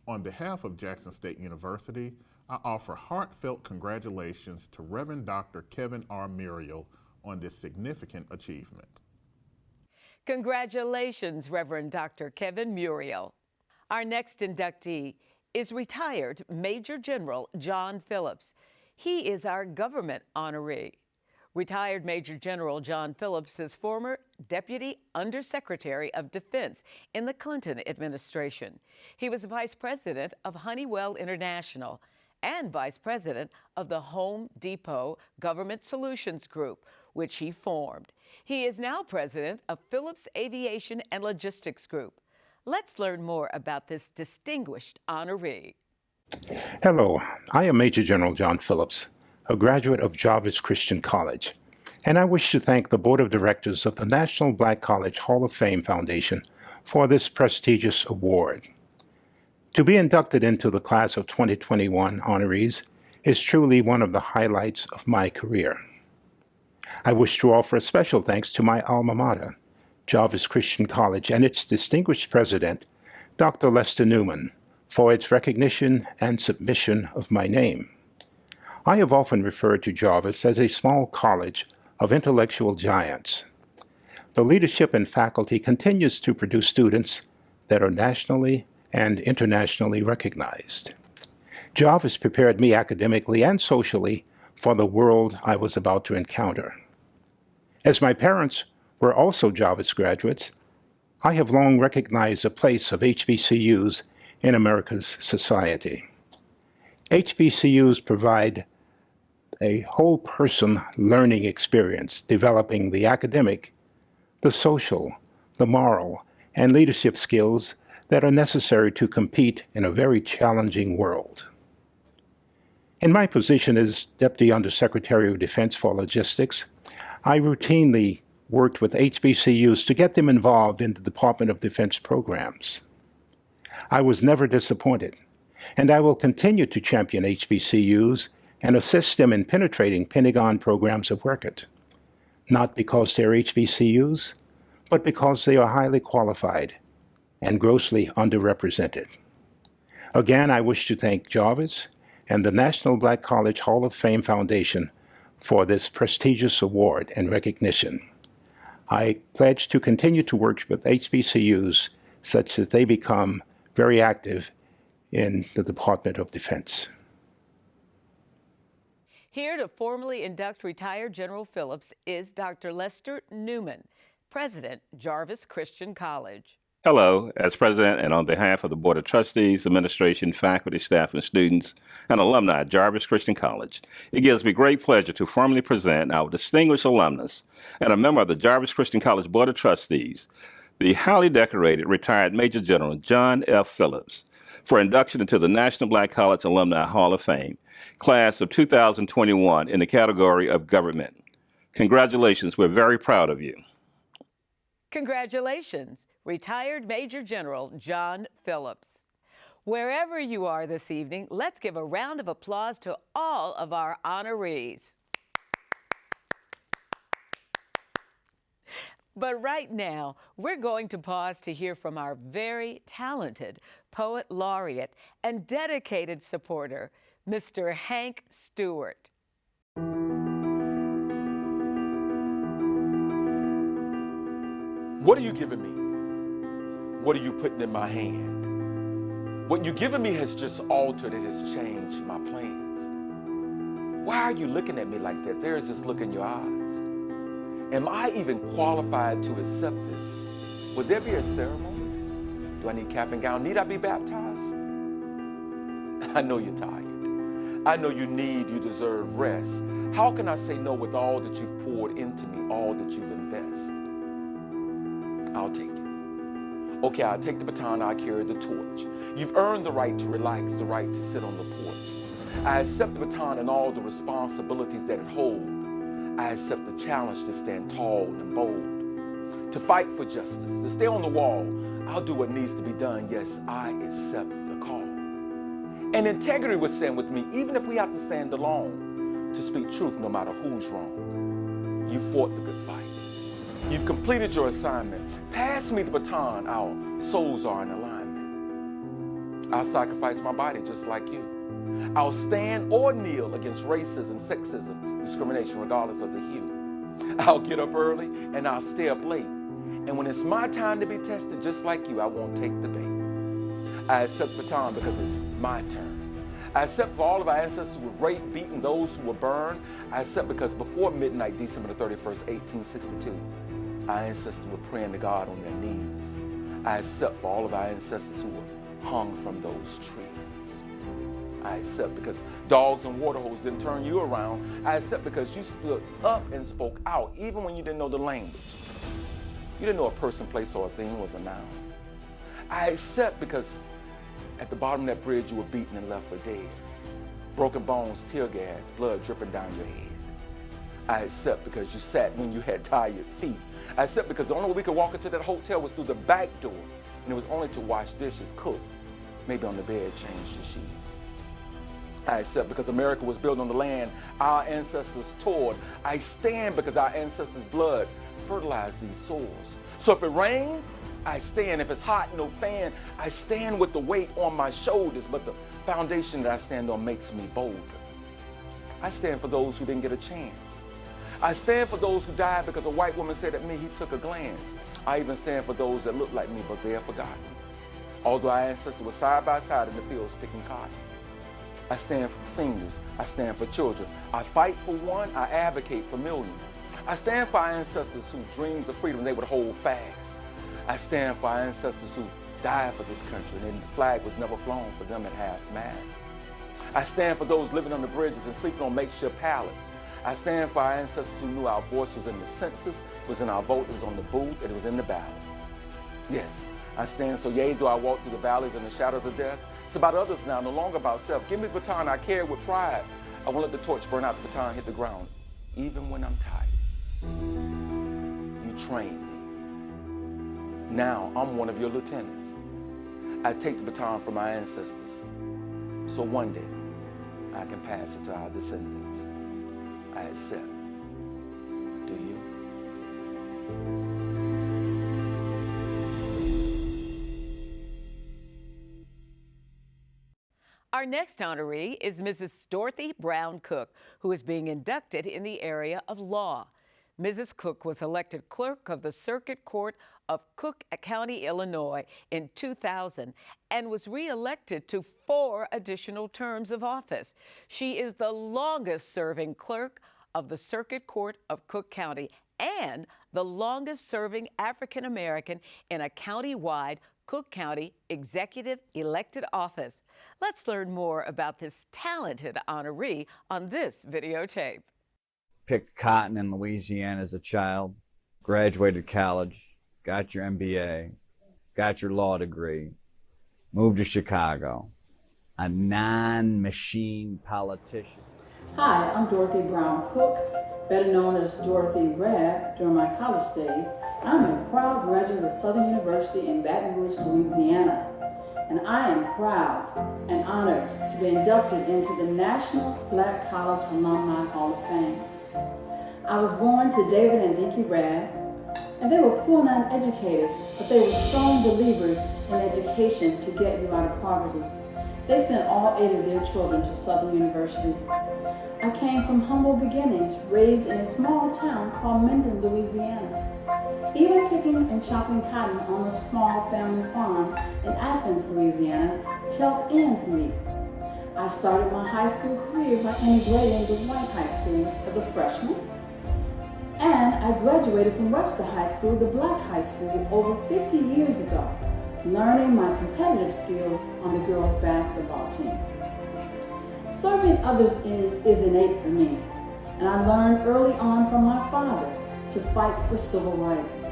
On behalf of Jackson State University, I offer heartfelt congratulations to Reverend Dr. Kevin R. Muriel on this significant achievement. Congratulations, Reverend Dr. Kevin Muriel. Our next inductee is retired Major General John Phillips. He is our government honoree. Retired Major General John Phillips is former Deputy Undersecretary of Defense in the Clinton administration. He was Vice President of Honeywell International and Vice President of the Home Depot Government Solutions Group, which he formed. He is now President of Phillips Aviation and Logistics Group. Let's learn more about this distinguished honoree. Hello, I am Major General John Phillips, a graduate of Jarvis Christian College, and I wish to thank the Board of Directors of the National Black College Hall of Fame Foundation for this prestigious award. To be inducted into the class of 2021 honorees is truly one of the highlights of my career. I wish to offer a special thanks to my alma mater, Jarvis Christian College, and its distinguished president, Dr. Lester Newman, for its recognition and submission of my name. I have often referred to Jarvis as a small college of intellectual giants. The leadership and faculty continues to produce students that are nationally and internationally recognized. Jarvis prepared me academically and socially for the world I was about to encounter. As my parents were also Jarvis graduates, I have long recognized the place of HBCUs in America's society. HBCUs provide a whole person learning experience, developing the academic, the social, the moral, and leadership skills that are necessary to compete in a very challenging world. In my position as Deputy Undersecretary of Defense for Logistics, I routinely worked with HBCUs to get them involved in the Department of Defense programs. I was never disappointed, and I will continue to champion HBCUs and assist them in penetrating Pentagon programs of record, not because they're HBCUs, but because they are highly qualified and grossly underrepresented. Again, I wish to thank Jarvis and the National Black College Hall of Fame Foundation for this prestigious award and recognition. I pledge to continue to work with HBCUs such that they become very active in the Department of Defense. Here to formally induct retired General Phillips is Dr. Lester Newman, President, Jarvis Christian College. Hello, as president and on behalf of the Board of Trustees, administration, faculty, staff, and students, and alumni at Jarvis Christian College, it gives me great pleasure to formally present our distinguished alumnus and a member of the Jarvis Christian College Board of Trustees, the highly decorated retired Major General John F. Phillips, for induction into the National Black College Alumni Hall of Fame, class of 2021 in the category of government. Congratulations, we're very proud of you. Congratulations, retired Major General John Phillips. Wherever you are this evening, let's give a round of applause to all of our honorees. But right now, we're going to pause to hear from our very talented poet laureate and dedicated supporter, Mr. Hank Stewart. What are you giving me? What are you putting in my hand? What you're giving me has just altered, it has changed my plans. Why are you looking at me like that? There is this look in your eyes. Am I even qualified to accept this? Would there be a ceremony? Do I need cap and gown? Need I be baptized? I know you're tired. I know you deserve rest. How can I say no with all that you've poured into me, all that you've invested? I'll take it. Okay, I'll take the baton, I'll carry the torch. You've earned the right to relax, the right to sit on the porch. I accept the baton and all the responsibilities that it holds. I accept the challenge to stand tall and bold, to fight for justice, to stay on the wall. I'll do what needs to be done. Yes, I accept the call. And integrity will stand with me, even if we have to stand alone, to speak truth no matter who's wrong. You fought the good fight. You've completed your assignment. Pass me the baton. Our souls are in alignment. I'll sacrifice my body just like you. I'll stand or kneel against racism, sexism, discrimination, regardless of the hue. I'll get up early and I'll stay up late. And when it's my time to be tested, just like you, I won't take the bait. I accept the baton because it's my turn. I accept for all of our ancestors who were raped, beaten, those who were burned. I accept because before midnight, December the 31st, 1862, our ancestors were praying to God on their knees. I accept for all of our ancestors who were hung from those trees. I accept because dogs and water holes didn't turn you around. I accept because you stood up and spoke out, even when you didn't know the language. You didn't know a person, place, or a thing was a noun. I accept because at the bottom of that bridge you were beaten and left for dead. Broken bones, tear gas, blood dripping down your head. I accept because you sat when you had tired feet. I accept because the only way we could walk into that hotel was through the back door, and it was only to wash dishes, cook, maybe on the bed, change the sheets. I accept because America was built on the land our ancestors toiled. I stand because our ancestors' blood fertilized these soils. So if it rains, I stand. If it's hot, no fan, I stand with the weight on my shoulders, but the foundation that I stand on makes me bolder. I stand for those who didn't get a chance. I stand for those who died because a white woman said at me he took a glance. I even stand for those that look like me, but they are forgotten. Although our ancestors were side by side in the fields picking cotton. I stand for seniors. I stand for children. I fight for one. I advocate for millions. I stand for our ancestors whose dreams of freedom they would hold fast. I stand for our ancestors who died for this country and the flag was never flown for them at half-mast. I stand for those living on the bridges and sleeping on makeshift pallets. I stand for our ancestors who knew our voice was in the census, it was in our vote, it was on the booth, and it was in the ballot. Yes, I stand, so yea, do I walk through the valleys and the shadows of death. It's about others now, no longer about self. Give me the baton I carry with pride. I won't let the torch burn out, the baton hit the ground, even when I'm tired. You trained me. Now I'm one of your lieutenants. I take the baton from my ancestors, so one day I can pass it to our descendants. I accept. Do you? Our next honoree is Mrs. Dorothy Brown Cook, who is being inducted in the area of law. Mrs. Cook was elected clerk of the Circuit Court of Cook County, Illinois in 2000 and was re-elected to 4 additional terms of office. She is the longest-serving clerk of the Circuit Court of Cook County and the longest-serving African American in a county-wide Cook County executive elected office. Let's learn more about this talented honoree on this videotape. Picked cotton in Louisiana as a child, graduated college, got your MBA, got your law degree, moved to Chicago, a non-machine politician. Hi, I'm Dorothy Brown Cook, better known as Dorothy Rab during my college days. I'm a proud graduate of Southern University in Baton Rouge, Louisiana, and I am proud and honored to be inducted into the National Black College Alumni Hall of Fame. I was born to David and Dinky Rab, and they were poor and uneducated, but they were strong believers in education to get you out of poverty. They sent all 8 of their children to Southern University. I came from humble beginnings, raised in a small town called Minden, Louisiana. Even picking and chopping cotton on a small family farm in Athens, Louisiana, to help ends meet. I started my high school career by integrating with White High School as a freshman, and I graduated from Webster High School, the black high school, over 50 years ago, learning my competitive skills on the girls' basketball team. Serving others is innate for me, and I learned early on from my father to fight for civil rights.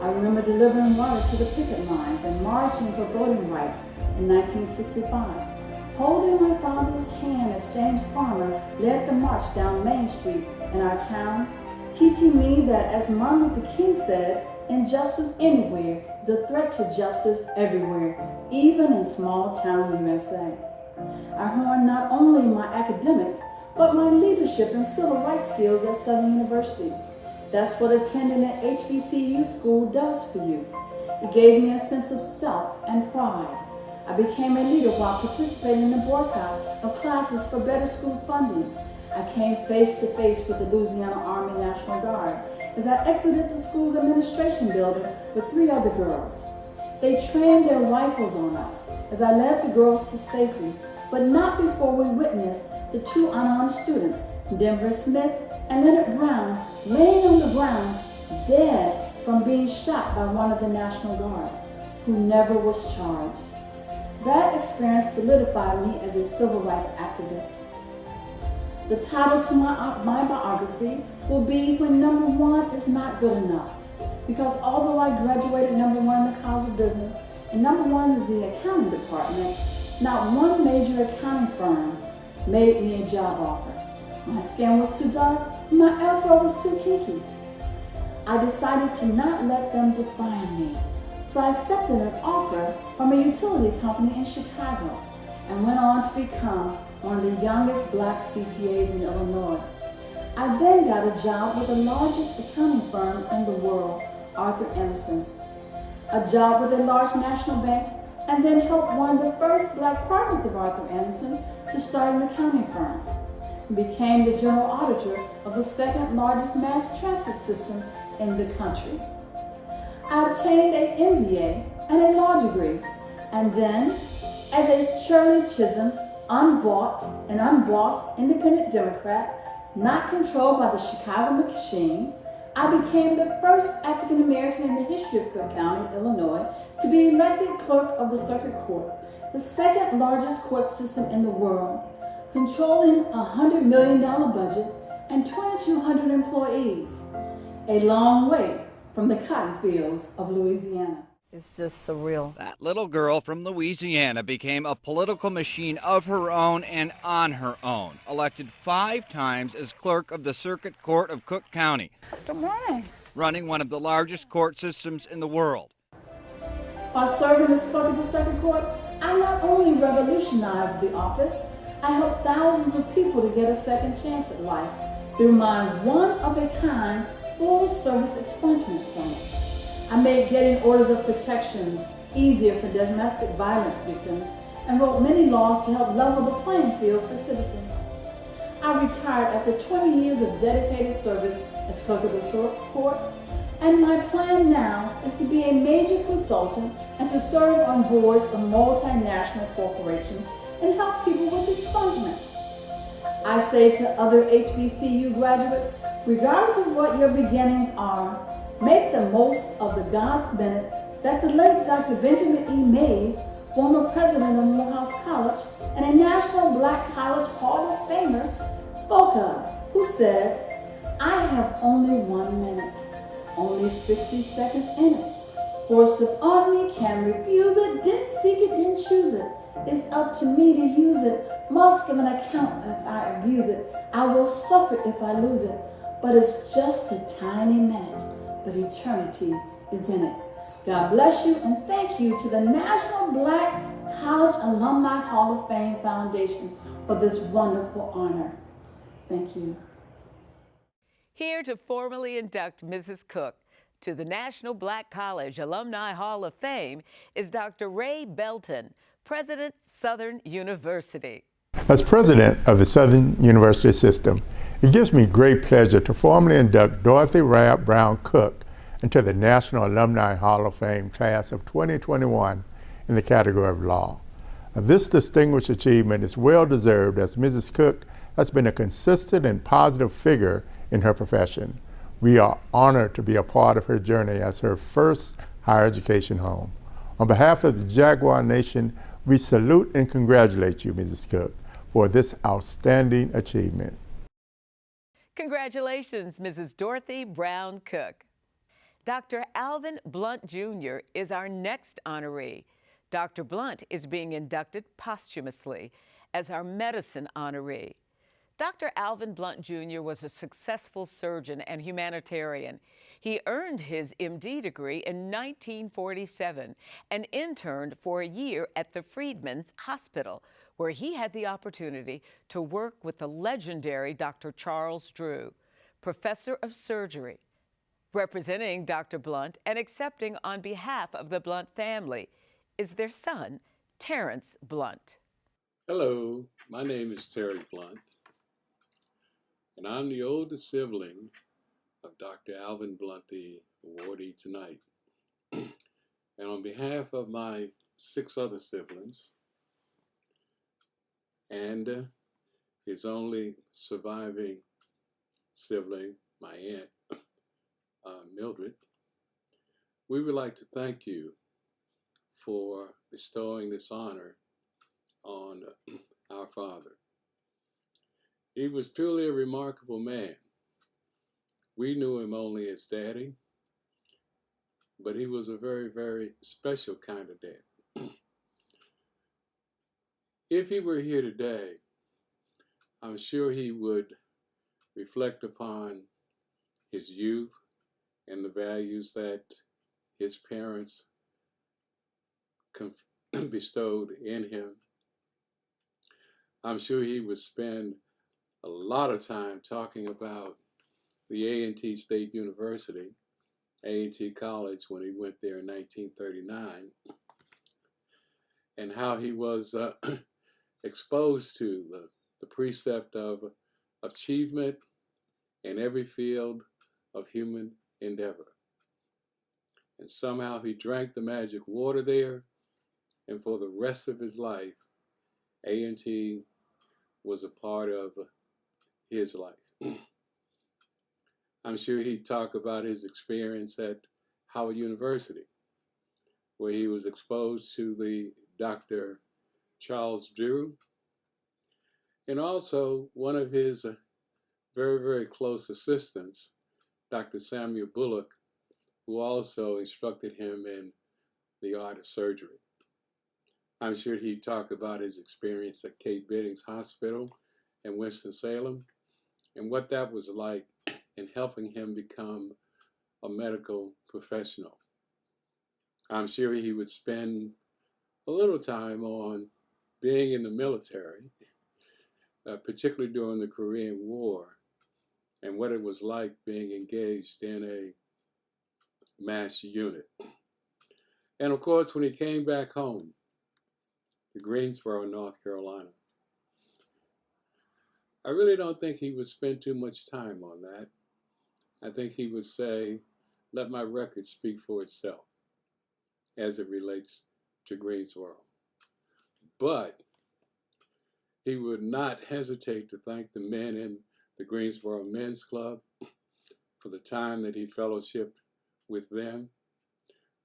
I remember delivering water to the picket lines and marching for voting rights in 1965, holding my father's hand as James Farmer led the march down Main Street in our town, teaching me that, as Martin Luther King said, injustice anywhere is a threat to justice everywhere, even in small town USA. I honed not only my academic, but my leadership and civil rights skills at Southern University. That's what attending an HBCU school does for you. It gave me a sense of self and pride. I became a leader while participating in the boycott of classes for better school funding. I came face to face with the Louisiana Army National Guard as I exited the school's administration building with 3 other girls. They trained their rifles on us as I led the girls to safety, but not before we witnessed the 2 unarmed students, Denver Smith and Leonard Brown, laying on the ground, dead from being shot by one of the National Guard, who never was charged. That experience solidified me as a civil rights activist. The title to my biography will be When Number One is Not Good Enough, because although I graduated number 1 in the College of Business and number 1 in the accounting department, not one major accounting firm made me a job offer. My skin was too dark, and my afro was too kinky. I decided to not let them define me, so I accepted an offer from a utility company in Chicago and went on to become one of the youngest black CPAs in Illinois. I then got a job with the largest accounting firm in the world, Arthur Andersen, a job with a large national bank, and then helped one of the first black partners of Arthur Andersen to start an accounting firm, and became the general auditor of the 2nd largest mass transit system in the country. I obtained an MBA and a law degree, and then, as a Shirley Chisholm, unbought and unbossed independent Democrat, not controlled by the Chicago machine, I became the first African American in the history of Cook County, Illinois, to be elected clerk of the Circuit Court, the 2nd largest court system in the world, controlling a $100 million budget and 2,200 employees. A long way from the cotton fields of Louisiana. It's just surreal. That little girl from Louisiana became a political machine of her own and on her own. Elected 5 times as clerk of the Circuit Court of Cook County. Good morning. Running one of the largest court systems in the world. While serving as clerk of the Circuit Court, I not only revolutionized the office, I helped thousands of people to get a second chance at life through my one-of-a-kind full-service expungement center. I made getting orders of protections easier for domestic violence victims and wrote many laws to help level the playing field for citizens. I retired after 20 years of dedicated service as clerk of the Circuit Court, and my plan now is to be a major consultant and to serve on boards of multinational corporations and help people with expungements. I say to other HBCU graduates, Regardless of what your beginnings are, make the most of the God's minute that the late Dr. Benjamin E. Mays, former president of Morehouse College and a National Black College Hall of Famer, spoke of, who said, "I have only 1 minute, only 60 seconds in it. Forced upon me, can't refuse it, didn't seek it, didn't choose it. It's up to me to use it, must give an account if I abuse it. I will suffer if I lose it, but it's just a tiny minute, but eternity is in it." God bless you, and thank you to the National Black College Alumni Hall of Fame Foundation for this wonderful honor. Thank you. Here to formally induct Mrs. Cook to the National Black College Alumni Hall of Fame is Dr. Ray Belton, President, Southern University. As president of the Southern University System, it gives me great pleasure to formally induct Dorothy Rab Brown Cook into the National Alumni Hall of Fame class of 2021 in the category of law. This distinguished achievement is well deserved, as Mrs. Cook has been a consistent and positive figure in her profession. We are honored to be a part of her journey as her first higher education home. On behalf of the Jaguar Nation, we salute and congratulate you, Mrs. Cook, for this outstanding achievement. Congratulations, Mrs. Dorothy Brown Cook. Dr. Alvin Blunt Jr. is our next honoree. Dr. Blunt is being inducted posthumously as our medicine honoree. Dr. Alvin Blunt Jr. was a successful surgeon and humanitarian. He earned his MD degree in 1947 and interned for a year at the Freedmen's Hospital, where he had the opportunity to work with the legendary Dr. Charles Drew, professor of surgery. Representing Dr. Blunt and accepting on behalf of the Blunt family is their son, Terrence Blunt. Hello, my name is Terry Blunt, and I'm the oldest sibling of Dr. Alvin Blunt, the awardee tonight. And on behalf of my 6 other siblings and his only surviving sibling, my aunt, Mildred, we would like to thank you for bestowing this honor on our father. He was truly a remarkable man. We knew him only as Daddy, but he was a very, very special kind of dad. If he were here today, I'm sure he would reflect upon his youth and the values that his parents bestowed in him. I'm sure he would spend a lot of time talking about the A&T State University, A&T College, when he went there in 1939, and how he was exposed to the precept of achievement in every field of human endeavor. And somehow he drank the magic water there, and for the rest of his life, A&T was a part of his life. I'm sure he'd talk about his experience at Howard University, where he was exposed to the Dr. Charles Drew, and also one of his very, very close assistants, Dr. Samuel Bullock, who also instructed him in the art of surgery. I'm sure he'd talk about his experience at Kate Biddings Hospital in Winston-Salem and what that was like in helping him become a medical professional. I'm sure he would spend a little time on being in the military, particularly during the Korean War, and what it was like being engaged in a mass unit. And of course, when he came back home to Greensboro, North Carolina, I really don't think he would spend too much time on that. I think he would say, let my record speak for itself as it relates to Greensboro. But he would not hesitate to thank the men in the Greensboro Men's Club, for the time that he fellowshipped with them,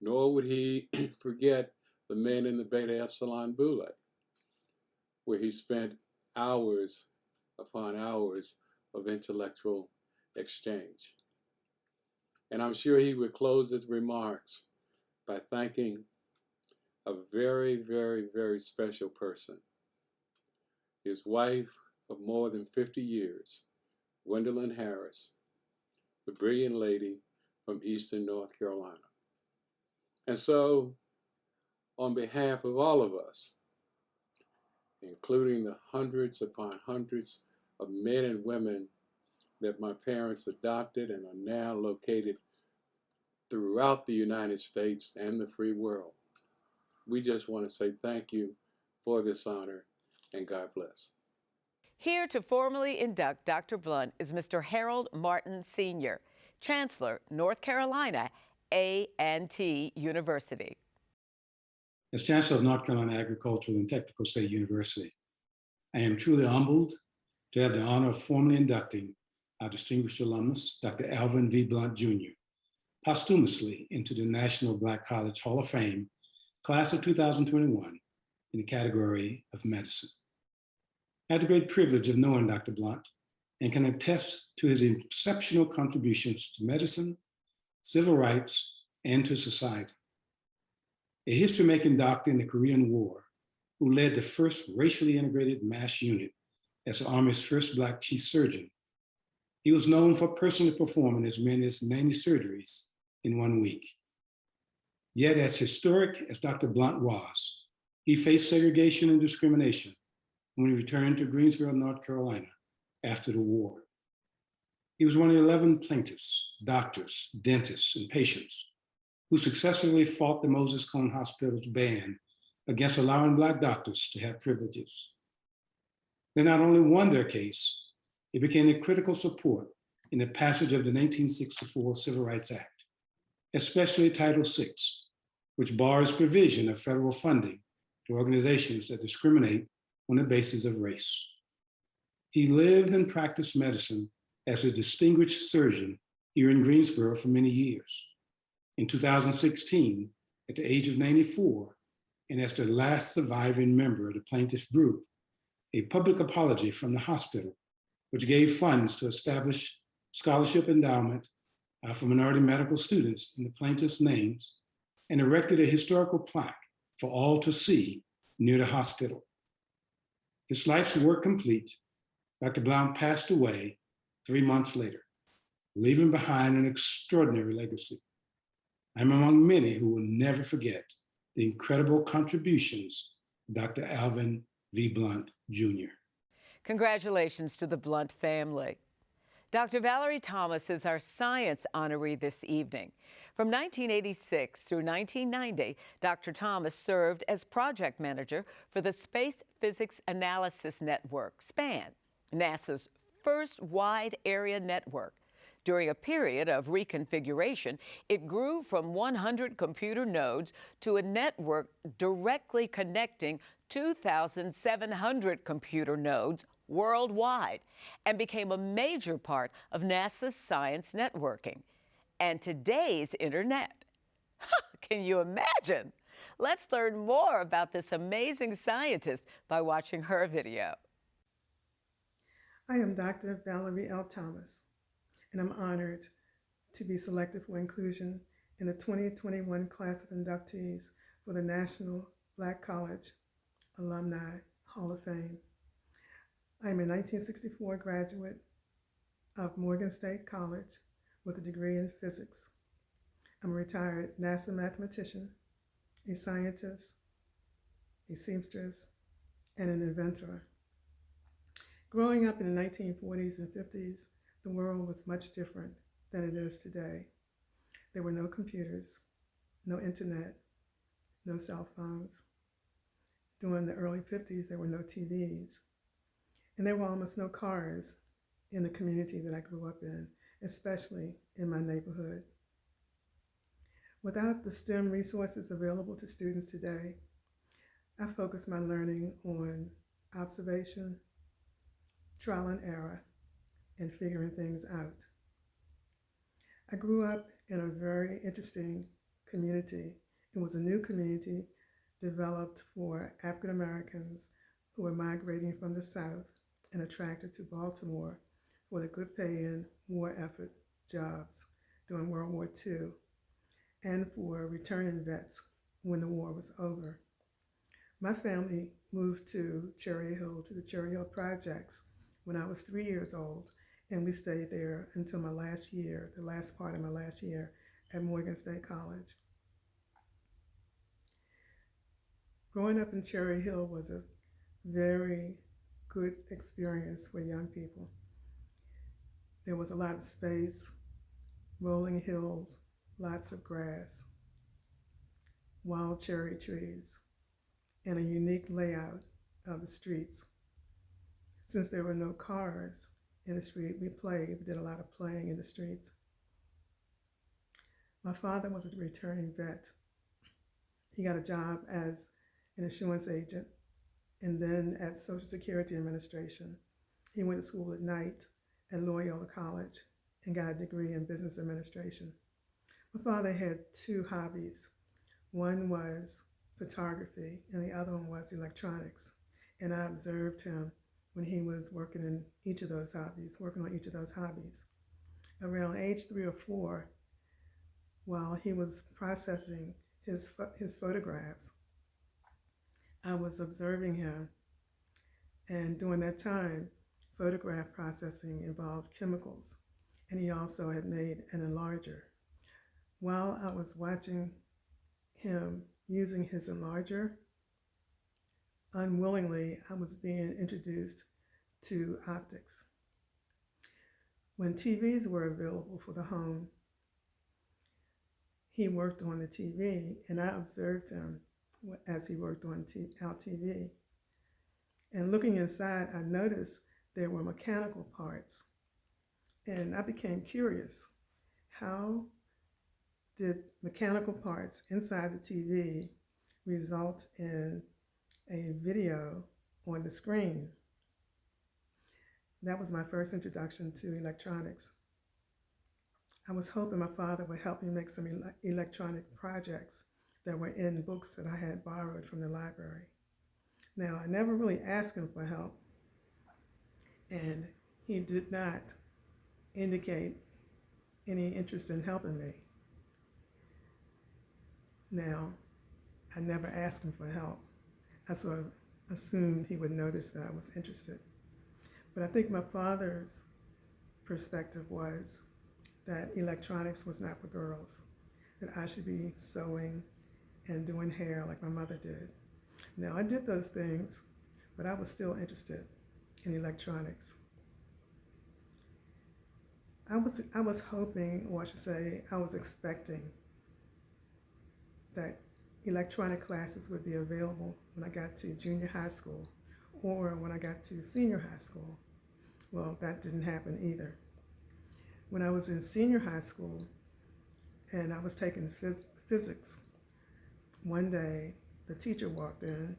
nor would he forget the men in the Beta Epsilon Boule, where he spent hours upon hours of intellectual exchange. And I'm sure he would close his remarks by thanking a very, very, very special person, his wife of more than 50 years, Gwendolyn Harris, the brilliant lady from Eastern North Carolina. And so, on behalf of all of us, including the hundreds upon hundreds of men and women that my parents adopted and are now located throughout the United States and the free world, we just want to say thank you for this honor, and God bless. Here to formally induct Dr. Blount is Mr. Harold Martin Sr., Chancellor, North Carolina A&T University. As Chancellor of North Carolina Agricultural and Technical State University, I am truly humbled to have the honor of formally inducting our distinguished alumnus, Dr. Alvin V. Blount Jr., posthumously into the National Black College Hall of Fame, class of 2021, in the category of medicine. I had the great privilege of knowing Dr. Blount and can attest to his exceptional contributions to medicine, civil rights, and to society. A history-making doctor in the Korean War who led the first racially integrated MASH unit as the Army's first Black chief surgeon, he was known for personally performing as many as 90 surgeries in 1 week. Yet as historic as Dr. Blount was, he faced segregation and discrimination when he returned to Greensboro, North Carolina after the war. He was one of 11 plaintiffs, doctors, dentists, and patients who successfully fought the Moses Cone Hospital's ban against allowing Black doctors to have privileges. They not only won their case, it became a critical support in the passage of the 1964 Civil Rights Act, especially Title VI, which bars provision of federal funding to organizations that discriminate on the basis of race. He lived and practiced medicine as a distinguished surgeon here in Greensboro for many years. In 2016, at the age of 94, and as the last surviving member of the plaintiff group, a public apology from the hospital, which gave funds to establish scholarship endowment for minority medical students in the plaintiff's names, and erected a historical plaque for all to see near the hospital. His life's work complete, Dr. Blount passed away 3 months later, leaving behind an extraordinary legacy. I'm among many who will never forget the incredible contributions of Dr. Alvin V. Blount Jr. Congratulations to the Blount family. Dr. Valerie Thomas is our science honoree this evening. From 1986 through 1990, Dr. Thomas served as project manager for the Space Physics Analysis Network, SPAN, NASA's first wide area network. During a period of reconfiguration, it grew from 100 computer nodes to a network directly connecting 2,700 computer nodes worldwide and became a major part of NASA's science networking. And today's internet. Can you imagine? Let's learn more about this amazing scientist by watching her video. I am Dr. Valerie L. Thomas, and I'm honored to be selected for inclusion in the 2021 class of inductees for the National Black College Alumni Hall of Fame. I am a 1964 graduate of Morgan State College with a degree in physics. I'm a retired NASA mathematician, a scientist, a seamstress, and an inventor. Growing up in the 1940s and 50s, the world was much different than it is today. There were no computers, no internet, no cell phones. During the early 50s, there were no TVs. And there were almost no cars in the community that I grew up in, especially in my neighborhood. Without the STEM resources available to students today, I focused my learning on observation, trial and error, and figuring things out. I grew up in a very interesting community. It was a new community developed for African Americans who were migrating from the South and attracted to Baltimore for the good paying war effort jobs during World War II and for returning vets when the war was over. My family moved to Cherry Hill, to the Cherry Hill Projects, when I was 3 years old, and we stayed there until my last year, the last part of my last year at Morgan State College. Growing up in Cherry Hill was a very good experience for young people. There was a lot of space, rolling hills, lots of grass, wild cherry trees, and a unique layout of the streets. Since there were no cars in the street, we did a lot of playing in the streets. My father was a returning vet. He got a job as an insurance agent and then at Social Security Administration. He went to school at night at Loyola College and got a degree in business administration. My father had two hobbies. One was photography and the other one was electronics. And I observed him when he was working on each of those hobbies. Around age 3 or 4, while he was processing his photographs, I was observing him. And during that time, photograph processing involved chemicals, and he also had made an enlarger. While I was watching him using his enlarger, unwillingly, I was being introduced to optics. When TVs were available for the home, he worked on the TV, and I observed him as he worked on our TV. And looking inside, I noticed there were mechanical parts. And I became curious. How did mechanical parts inside the TV result in a video on the screen? That was my first introduction to electronics. I was hoping my father would help me make some electronic projects that were in books that I had borrowed from the library. Now, I never really asked him for help, and he did not indicate any interest in helping me. Now, I never asked him for help. I sort of assumed he would notice that I was interested. But I think my father's perspective was that electronics was not for girls, that I should be sewing and doing hair like my mother did. Now, I did those things, but I was still interested in electronics. I was hoping, or I should say, I was expecting that electronic classes would be available when I got to junior high school or when I got to senior high school. Well, that didn't happen either. When I was in senior high school and I was taking physics, one day the teacher walked in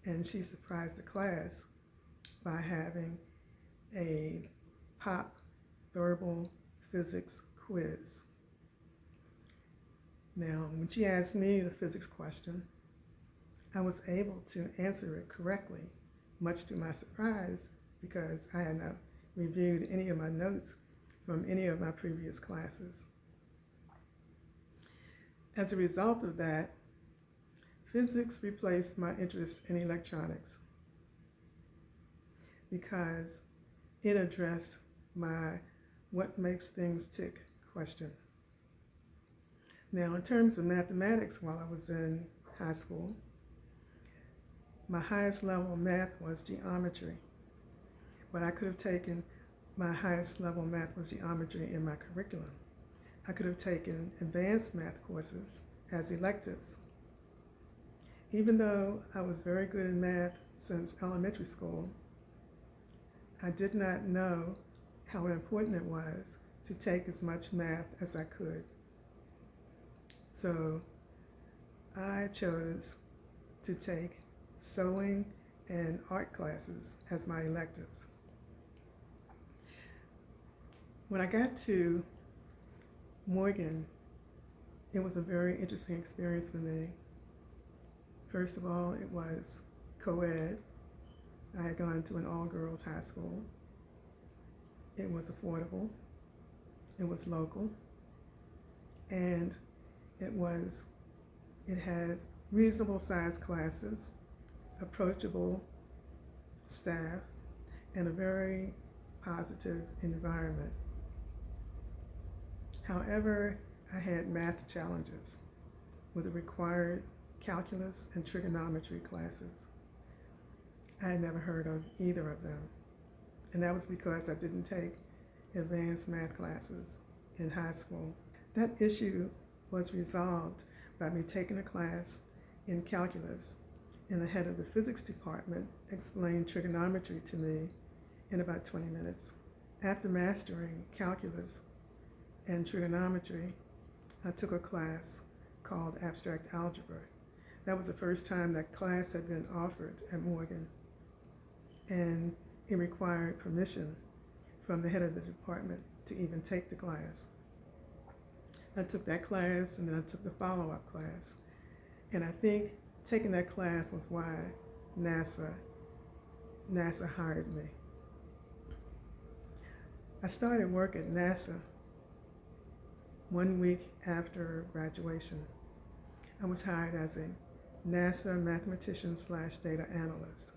and she surprised the class by having a pop verbal physics quiz. Now, when she asked me the physics question, I was able to answer it correctly, much to my surprise, because I had not reviewed any of my notes from any of my previous classes. As a result of that, physics replaced my interest in electronics because it addressed my what makes things tick question. Now, in terms of mathematics, while I was in high school, my highest level of math was geometry. But I could have taken my highest level of math was geometry in my curriculum. I could have taken advanced math courses as electives. Even though I was very good in math since elementary school, I did not know how important it was to take as much math as I could. So I chose to take sewing and art classes as my electives. When I got to Morgan, it was a very interesting experience for me. First of all, it was co-ed. I had gone to an all-girls high school. It was affordable. It was local. And it had reasonable sized classes, approachable staff, and a very positive environment. However, I had math challenges with the required calculus and trigonometry classes. I had never heard of either of them. And that was because I didn't take advanced math classes in high school. That issue was resolved by me taking a class in calculus, and the head of the physics department explained trigonometry to me in about 20 minutes. After mastering calculus and trigonometry, I took a class called abstract algebra. That was the first time that class had been offered at Morgan, and it required permission from the head of the department to even take the class. I took that class, and then I took the follow-up class. And I think taking that class was why NASA hired me. I started work at NASA 1 week after graduation. I was hired as a NASA mathematician/data analyst.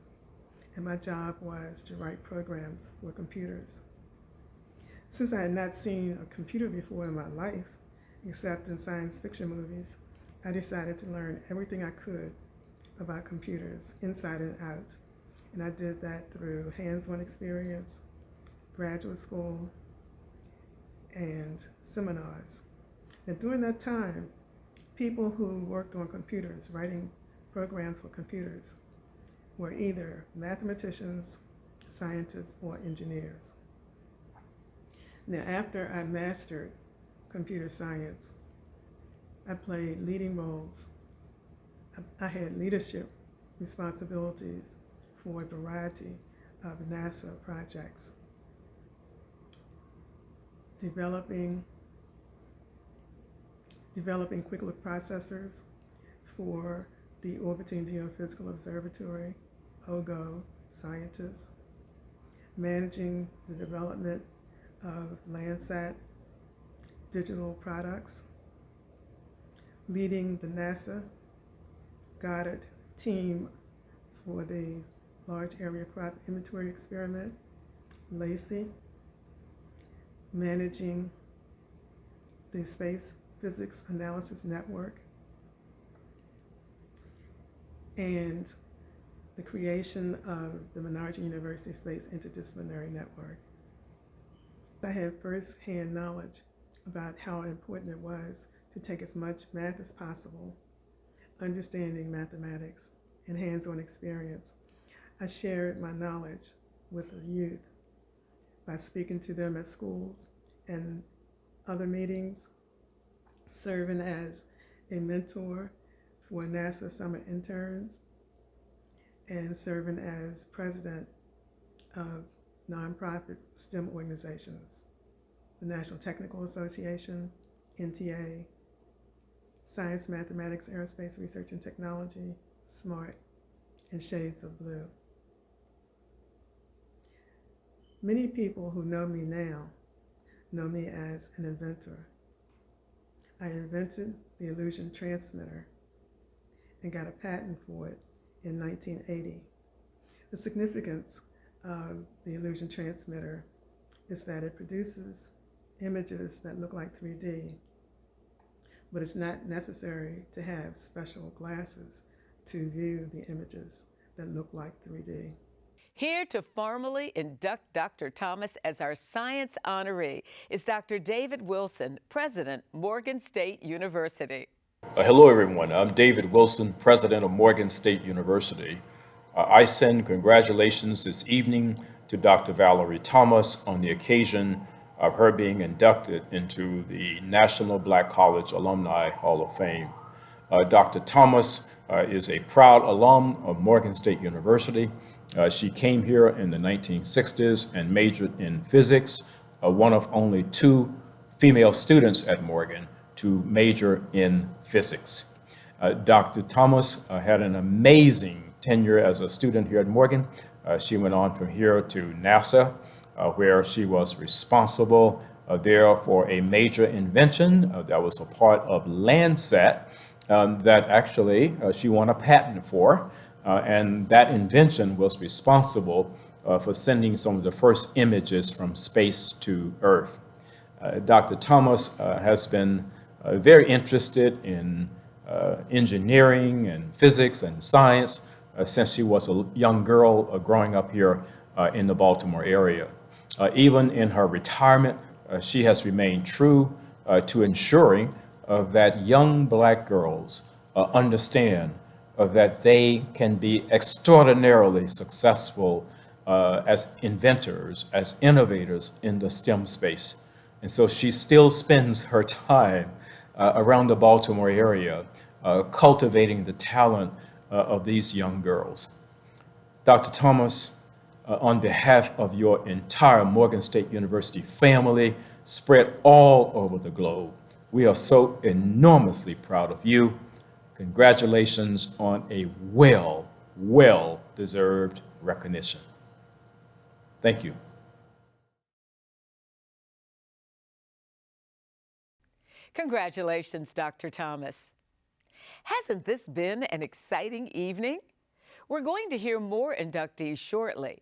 And my job was to write programs for computers. Since I had not seen a computer before in my life, except in science fiction movies, I decided to learn everything I could about computers, inside and out. And I did that through hands-on experience, graduate school, and seminars. And during that time, people who worked on computers, writing programs for computers, were either mathematicians, scientists, or engineers. Now, after I mastered computer science, I played leading roles. I had leadership responsibilities for a variety of NASA projects, developing quick look processors for the Orbiting Geophysical Observatory, OGO scientists, managing the development of Landsat digital products, leading the NASA Goddard team for the Large Area Crop Inventory Experiment, LACY, managing the Space Physics Analysis Network, and the creation of the Menards University Space Interdisciplinary Network. I had first-hand knowledge about how important it was to take as much math as possible, understanding mathematics, and hands-on experience. I shared my knowledge with the youth by speaking to them at schools and other meetings, serving as a mentor for NASA summer interns, and serving as president of nonprofit STEM organizations, the National Technical Association, NTA, Science, Mathematics, Aerospace Research and Technology, SMART, and Shades of Blue. Many people who know me now know me as an inventor. I invented the illusion transmitter and got a patent for it in 1980. The significance of the illusion transmitter is that it produces images that look like 3D, but it's not necessary to have special glasses to view the images that look like 3D. Here to formally induct Dr. Thomas as our science honoree is Dr. David Wilson, President, Morgan State University. Hello, everyone. I'm David Wilson, President of Morgan State University. I send congratulations this evening to Dr. Valerie Thomas on the occasion of her being inducted into the National Black College Alumni Hall of Fame. Dr. Thomas is a proud alum of Morgan State University. She came here in the 1960s and majored in physics, one of only two female students at Morgan to major in physics. Dr. Thomas had an amazing tenure as a student here at Morgan. She went on from here to NASA, where she was responsible there for a major invention that was a part of Landsat that actually she won a patent for. And that invention was responsible for sending some of the first images from space to Earth. Dr. Thomas has been very interested in engineering and physics and science since she was a young girl growing up here in the Baltimore area. Even in her retirement, she has remained true to ensuring that young black girls understand that they can be extraordinarily successful as inventors, as innovators in the STEM space. And so she still spends her time around the Baltimore area cultivating the talent of these young girls. Dr. Thomas, on behalf of your entire Morgan State University family, spread all over the globe, we are so enormously proud of you. Congratulations on a well-deserved recognition. Thank you. Congratulations, Dr. Thomas. Hasn't this been an exciting evening? We're going to hear more inductees shortly.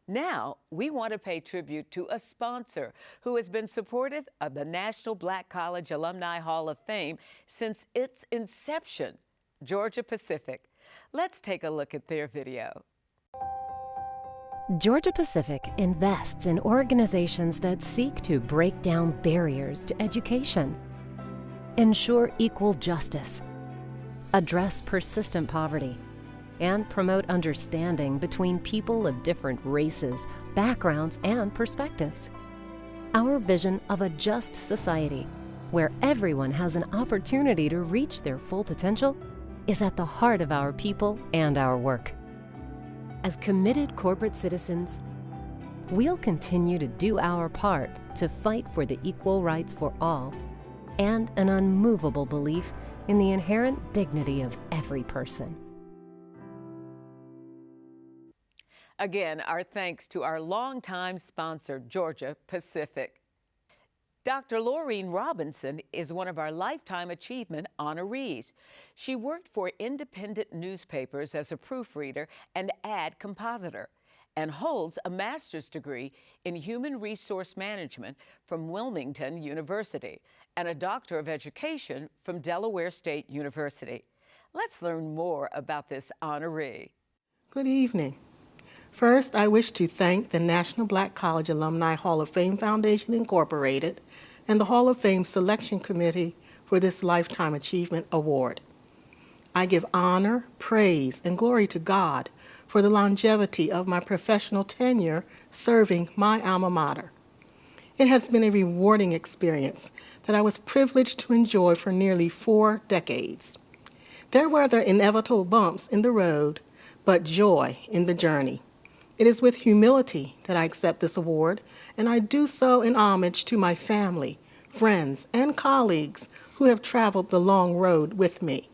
Now, we want to pay tribute to a sponsor who has been supportive of the National Black College Alumni Hall of Fame since its inception, Georgia Pacific. Let's take a look at their video. Georgia Pacific invests in organizations that seek to break down barriers to education, ensure equal justice, address persistent poverty, and promote understanding between people of different races, backgrounds, and perspectives. Our vision of a just society, where everyone has an opportunity to reach their full potential, is at the heart of our people and our work. As committed corporate citizens, we'll continue to do our part to fight for the equal rights for all and an unmovable belief in the inherent dignity of every person. Again, our thanks to our longtime sponsor, Georgia Pacific. Dr. Laureen Robinson is one of our Lifetime Achievement honorees. She worked for independent newspapers as a proofreader and ad compositor, and holds a master's degree in human resource management from Wilmington University and a Doctor of Education from Delaware State University. Let's learn more about this honoree. Good evening. First, I wish to thank the National Black College Alumni Hall of Fame Foundation, Incorporated, and the Hall of Fame Selection Committee for this Lifetime Achievement Award. I give honor, praise, and glory to God for the longevity of my professional tenure serving my alma mater. It has been a rewarding experience that I was privileged to enjoy for nearly 4 decades. There were the inevitable bumps in the road, but joy in the journey. It is with humility that I accept this award, and I do so in homage to my family, friends, and colleagues who have traveled the long road with me.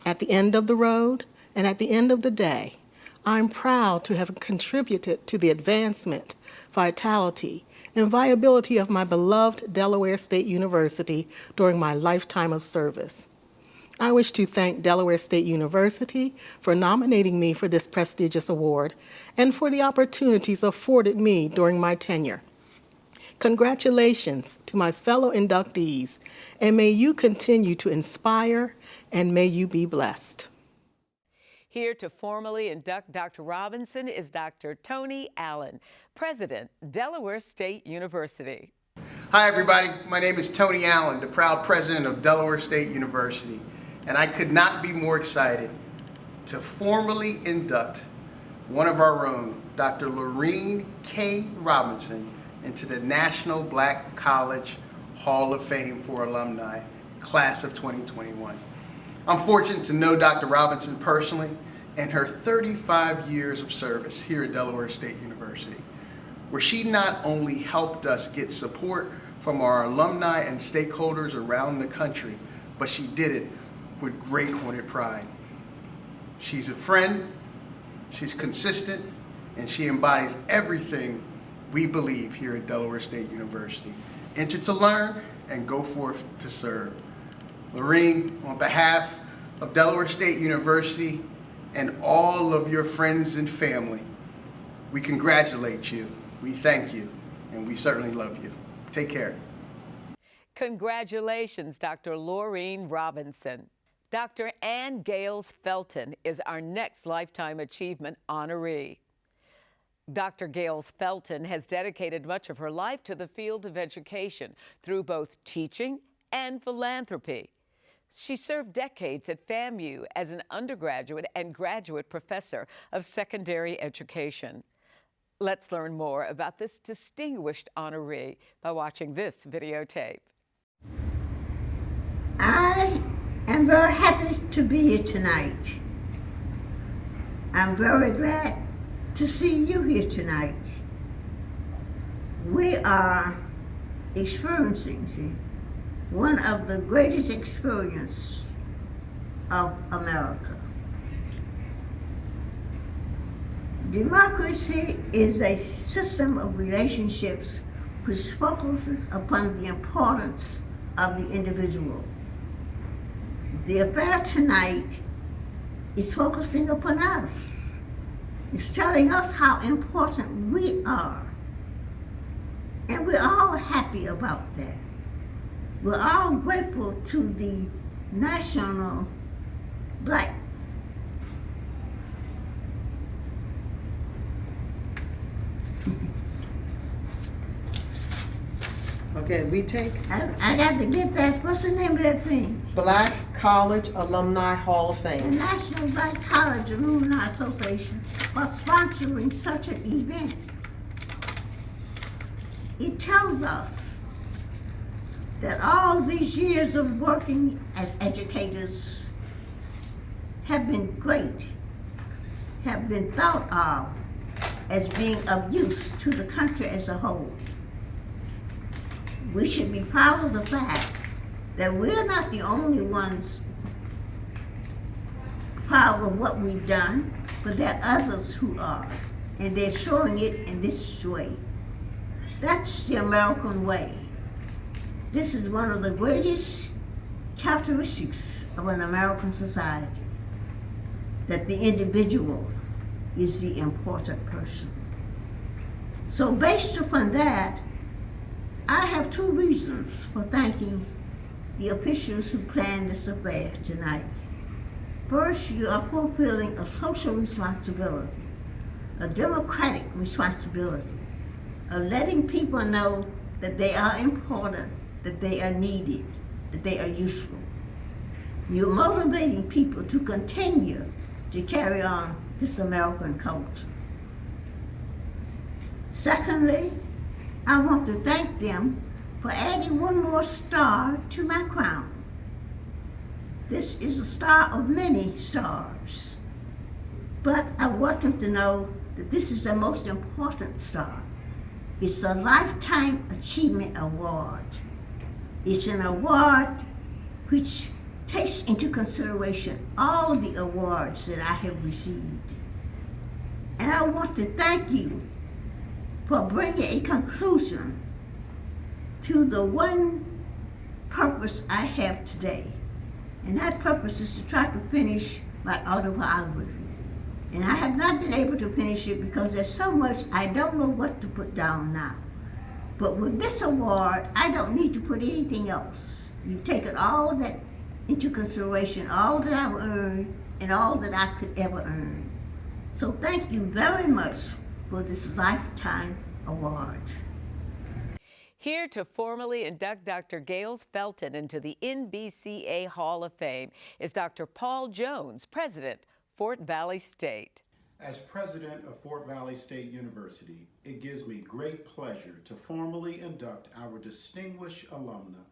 At the end of the road, and at the end of the day, I'm proud to have contributed to the advancement, vitality, and viability of my beloved Delaware State University during my lifetime of service. I wish to thank Delaware State University for nominating me for this prestigious award and for the opportunities afforded me during my tenure. Congratulations to my fellow inductees, and may you continue to inspire, and may you be blessed. Here to formally induct Dr. Robinson is Dr. Tony Allen, President, Delaware State University. Hi everybody, my name is Tony Allen, the proud president of Delaware State University, and I could not be more excited to formally induct one of our own, Dr. Laureen K. Robinson, into the National Black College Hall of Fame for Alumni, class of 2021. I'm fortunate to know Dr. Robinson personally and her 35 years of service here at Delaware State University, where she not only helped us get support from our alumni and stakeholders around the country, but she did it with great haunted pride. She's a friend, she's consistent, and she embodies everything we believe here at Delaware State University. Enter to learn and go forth to serve. Lorene, on behalf of Delaware State University and all of your friends and family, we congratulate you, we thank you, and we certainly love you. Take care. Congratulations, Dr. Laureen Robinson. Dr. Ann Gales Felton is our next Lifetime Achievement honoree. Dr. Gales Felton has dedicated much of her life to the field of education through both teaching and philanthropy. She served decades at FAMU as an undergraduate and graduate professor of secondary education. Let's learn more about this distinguished honoree by watching this videotape. I am very happy to be here tonight. I'm very glad to see you here tonight. We are experiencing one of the greatest experiences of America. Democracy is a system of relationships which focuses upon the importance of the individual. The affair tonight is focusing upon us. It's telling us how important we are. And we're all happy about that. We're all grateful to the National Black Okay, we take I got to get that. What's the name of that thing? Black College Alumni Hall of The Fame. National Black College Alumni Association for sponsoring such an event. It tells us that all these years of working as educators have been great, have been thought of as being of use to the country as a whole. We should be proud of the fact that we're not the only ones proud of what we've done, but there are others who are, and they're showing it in this way. That's the American way. This is one of the greatest characteristics of an American society, that the individual is the important person. So based upon that, I have two reasons for thanking the officials who planned this affair tonight. First, you are fulfilling a social responsibility, a democratic responsibility, of letting people know that they are important, that they are needed, that they are useful. You're motivating people to continue to carry on this American culture. Secondly, I want to thank them for adding one more star to my crown. This is a star of many stars, but I want them to know that this is the most important star. It's a Lifetime Achievement Award. It's an award which takes into consideration all the awards that I have received. And I want to thank you for bringing a conclusion to the one purpose I have today. And that purpose is to try to finish my autobiography. And I have not been able to finish it because there's so much I don't know what to put down now. But with this award, I don't need to put anything else. You've taken all that into consideration, all that I've earned and all that I could ever earn. So thank you very much for this Lifetime Award. Here to formally induct Dr. Gales Felton into the NBCA Hall of Fame is Dr. Paul Jones, President, Fort Valley State. As president of Fort Valley State University, it gives me great pleasure to formally induct our distinguished alumna,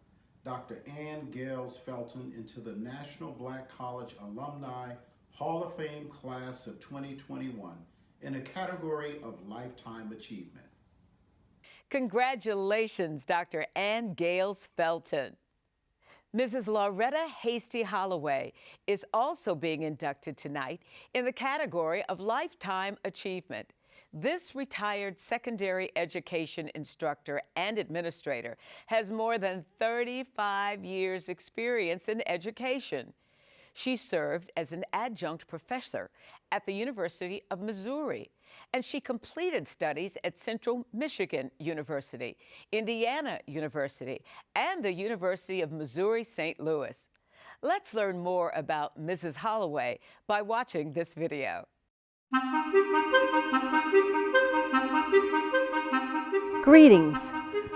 Dr. Ann Gales Felton, into the National Black College Alumni Hall of Fame Class of 2021 in a category of Lifetime Achievement. Congratulations, Dr. Ann Gales Felton. Mrs. Loretta Hasty Holloway is also being inducted tonight in the category of Lifetime Achievement. This retired secondary education instructor and administrator has more than 35 years' experience in education. She served as an adjunct professor at the University of Missouri, and she completed studies at Central Michigan University, Indiana University, and the University of Missouri-St. Louis. Let's learn more about Mrs. Holloway by watching this video. Greetings.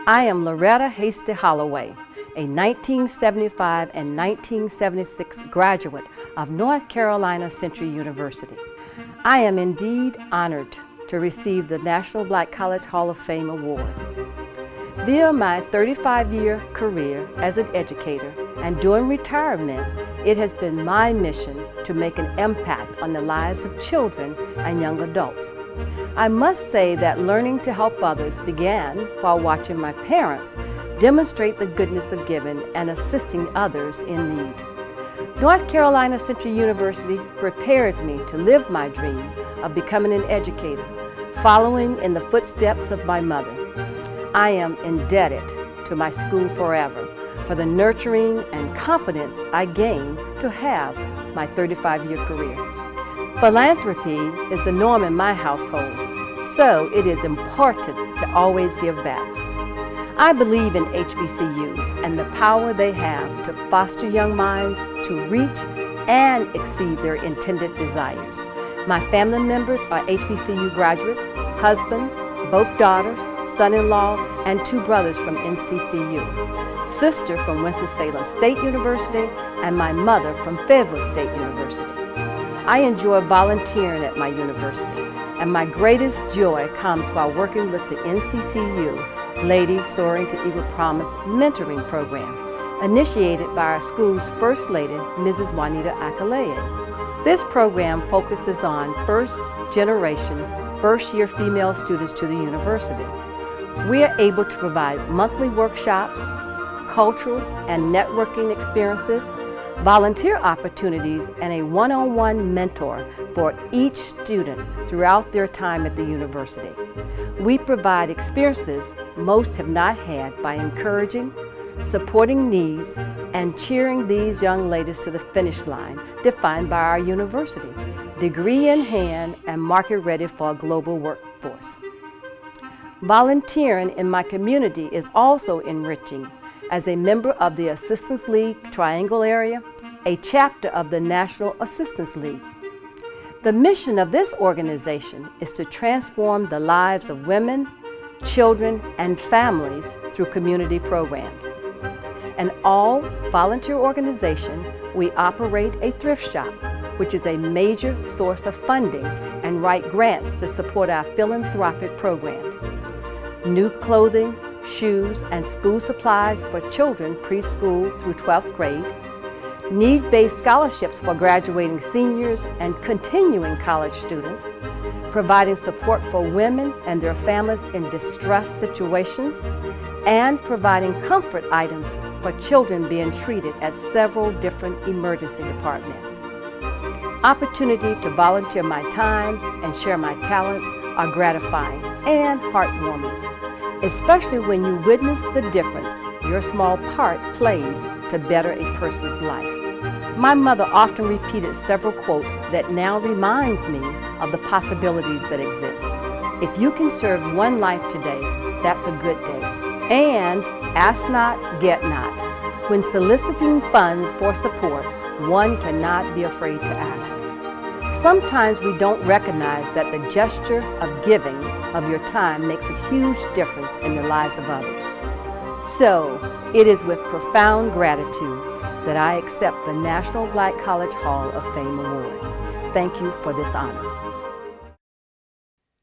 I am Loretta Hasty Holloway, a 1975 and 1976 graduate of North Carolina Central University. I am indeed honored to receive the National Black College Hall of Fame Award. Via my 35-year career as an educator and during retirement, it has been my mission to make an impact on the lives of children and young adults. I must say that learning to help others began while watching my parents demonstrate the goodness of giving and assisting others in need. North Carolina Central University prepared me to live my dream of becoming an educator, following in the footsteps of my mother. I am indebted to my school forever for the nurturing and confidence I gained to have my 35-year career. Philanthropy is the norm in my household, so it is important to always give back. I believe in HBCUs and the power they have to foster young minds to reach and exceed their intended desires. My family members are HBCU graduates, husband, both daughters, son-in-law, and 2 brothers from NCCU, sister from Winston-Salem State University, and my mother from Fayetteville State University. I enjoy volunteering at my university, and my greatest joy comes while working with the NCCU Lady Soaring to Eagle Promise mentoring program, initiated by our school's First Lady, Mrs. Juanita Akaleye. This program focuses on first-generation, first-year female students to the university. We are able to provide monthly workshops, cultural and networking experiences, volunteer opportunities, and a one-on-one mentor for each student throughout their time at the university. We provide experiences most have not had by encouraging, supporting needs, and cheering these young ladies to the finish line defined by our university, degree in hand and market ready for a global workforce. Volunteering in my community is also enriching. As a member of the Assistance League Triangle area, a chapter of the National Assistance League. The mission of this organization is to transform the lives of women, children, and families through community programs. An all-volunteer organization, we operate a thrift shop, which is a major source of funding, and write grants to support our philanthropic programs. New clothing, shoes, and school supplies for children preschool through 12th grade, need-based scholarships for graduating seniors and continuing college students, providing support for women and their families in distress situations, and providing comfort items for children being treated at several different emergency departments. Opportunity to volunteer my time and share my talents are gratifying and heartwarming, especially when you witness the difference your small part plays to better a person's life. My mother often repeated several quotes that now reminds me of the possibilities that exist. If you can serve one life today, that's a good day. And ask not, get not. When soliciting funds for support, one cannot be afraid to ask. Sometimes we don't recognize that the gesture of giving of your time makes a huge difference in the lives of others. So, it is with profound gratitude that I accept the National Black College Hall of Fame Award. Thank you for this honor.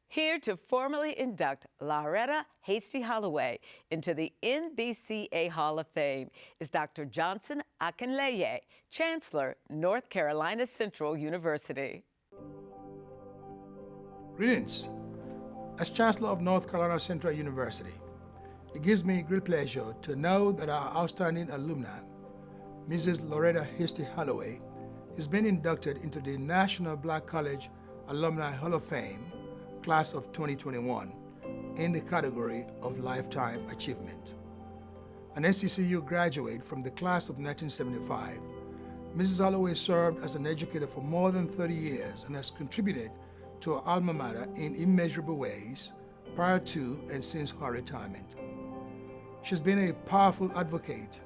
Here to formally induct Loretta Hasty Holloway into the NBCA Hall of Fame is Dr. Johnson Akinleye, Chancellor, North Carolina Central University. Greetings. As Chancellor of North Carolina Central University, It gives me great pleasure to know that our outstanding alumna, Mrs. Loretta Hasty Holloway, has been inducted into the National Black College Alumni Hall of Fame, class of 2021, in the category of Lifetime Achievement. An NCCU graduate from the class of 1975, Mrs. Holloway served as an educator for more than 30 years and has contributed to her alma mater in immeasurable ways prior to and since her retirement. She's been a powerful advocate,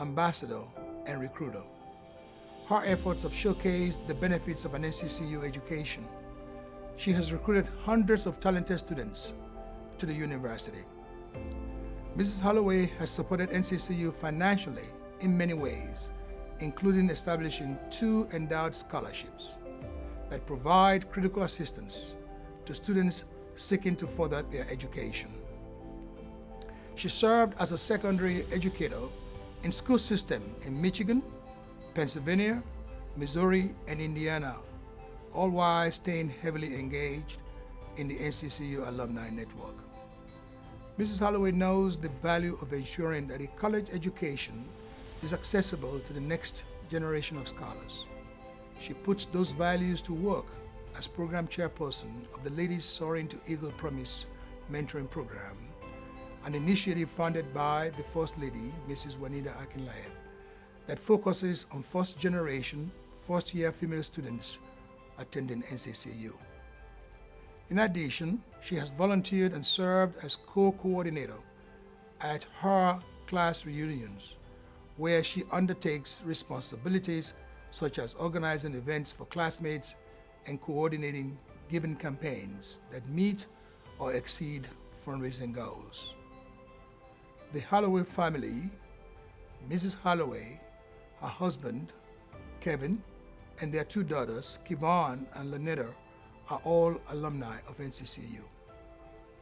ambassador, and recruiter. Her efforts have showcased the benefits of an NCCU education. She has recruited hundreds of talented students to the university. Mrs. Holloway has supported NCCU financially in many ways, including establishing 2 endowed scholarships that provide critical assistance to students seeking to further their education. She served as a secondary educator in school systems in Michigan, Pennsylvania, Missouri, and Indiana, all while staying heavily engaged in the NCCU alumni network. Mrs. Holloway knows the value of ensuring that a college education is accessible to the next generation of scholars. She puts those values to work as program chairperson of the Ladies Soaring to Eagle Promise mentoring program, an initiative funded by the First Lady, Mrs. Juanita Akinlaya, that focuses on first-generation, first-year female students attending NCCU. In addition, she has volunteered and served as co-coordinator at her class reunions, where she undertakes responsibilities such as organizing events for classmates and coordinating giving campaigns that meet or exceed fundraising goals. The Holloway family, Mrs. Holloway, her husband, Kevin, and their 2 daughters, Kivon and Lynetta, are all alumni of NCCU.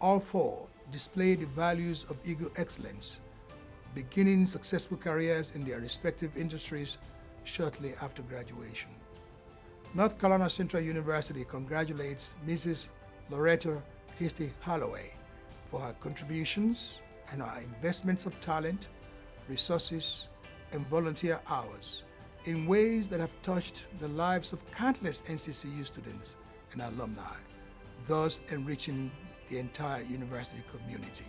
All 4 display the values of Eagle excellence, beginning successful careers in their respective industries shortly after graduation. North Carolina Central University congratulates Mrs. Loretta Hasty Holloway for her contributions and her investments of talent, resources, and volunteer hours in ways that have touched the lives of countless NCCU students and alumni, thus enriching the entire university community.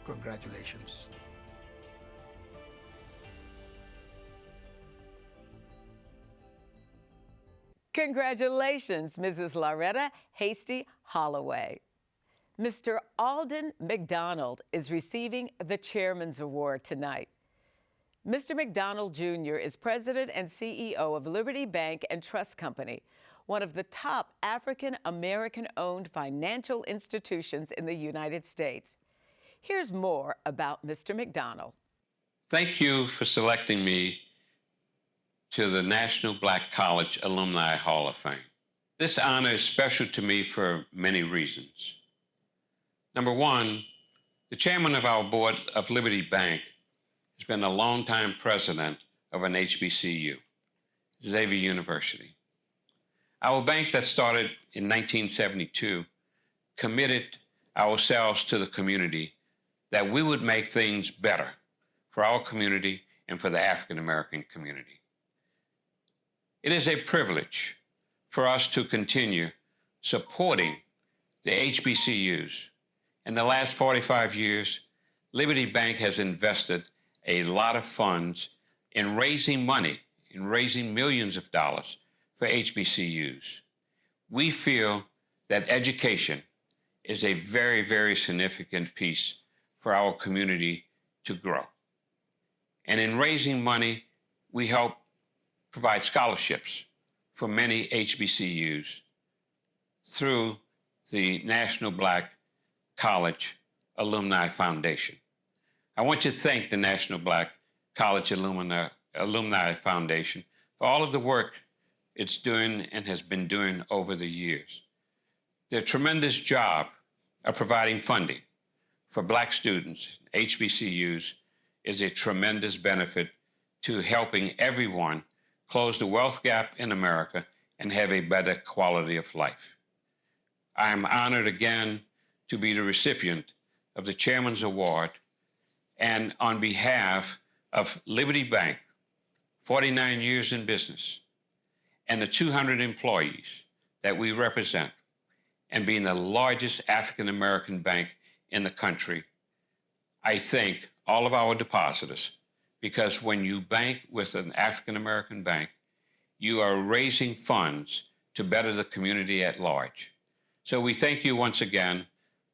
Congratulations. Congratulations, Mrs. Loretta Hasty Holloway. Mr. Alden McDonald is receiving the Chairman's Award tonight. Mr. McDonald Jr. is President and CEO of Liberty Bank and Trust Company, one of the top African-American-owned financial institutions in the United States. Here's more about Mr. McDonald. Thank you for selecting me to the National Black College Alumni Hall of Fame. This honor is special to me for many reasons. Number one, the chairman of our board of Liberty Bank has been a longtime president of an HBCU, Xavier University. Our bank that started in 1972 committed ourselves to the community that we would make things better for our community and for the African American community. It is a privilege for us to continue supporting the HBCUs. In the last 45 years, Liberty Bank has invested a lot of funds in raising money, in raising millions of dollars for HBCUs. We feel that education is a very, very significant piece for our community to grow. And in raising money, we help provide scholarships for many HBCUs through the National Black College Alumni Foundation. I want to thank the National Black College Alumni Foundation for all of the work it's doing and has been doing over the years. Their tremendous job of providing funding for Black students, HBCUs, is a tremendous benefit to helping everyone close the wealth gap in America and have a better quality of life. I am honored again to be the recipient of the Chairman's Award And on behalf of Liberty Bank, 49 years in business, and the 200 employees that we represent, and being the largest African American bank in the country, I thank all of our depositors, because when you bank with an African American bank, you are raising funds to better the community at large. So we thank you once again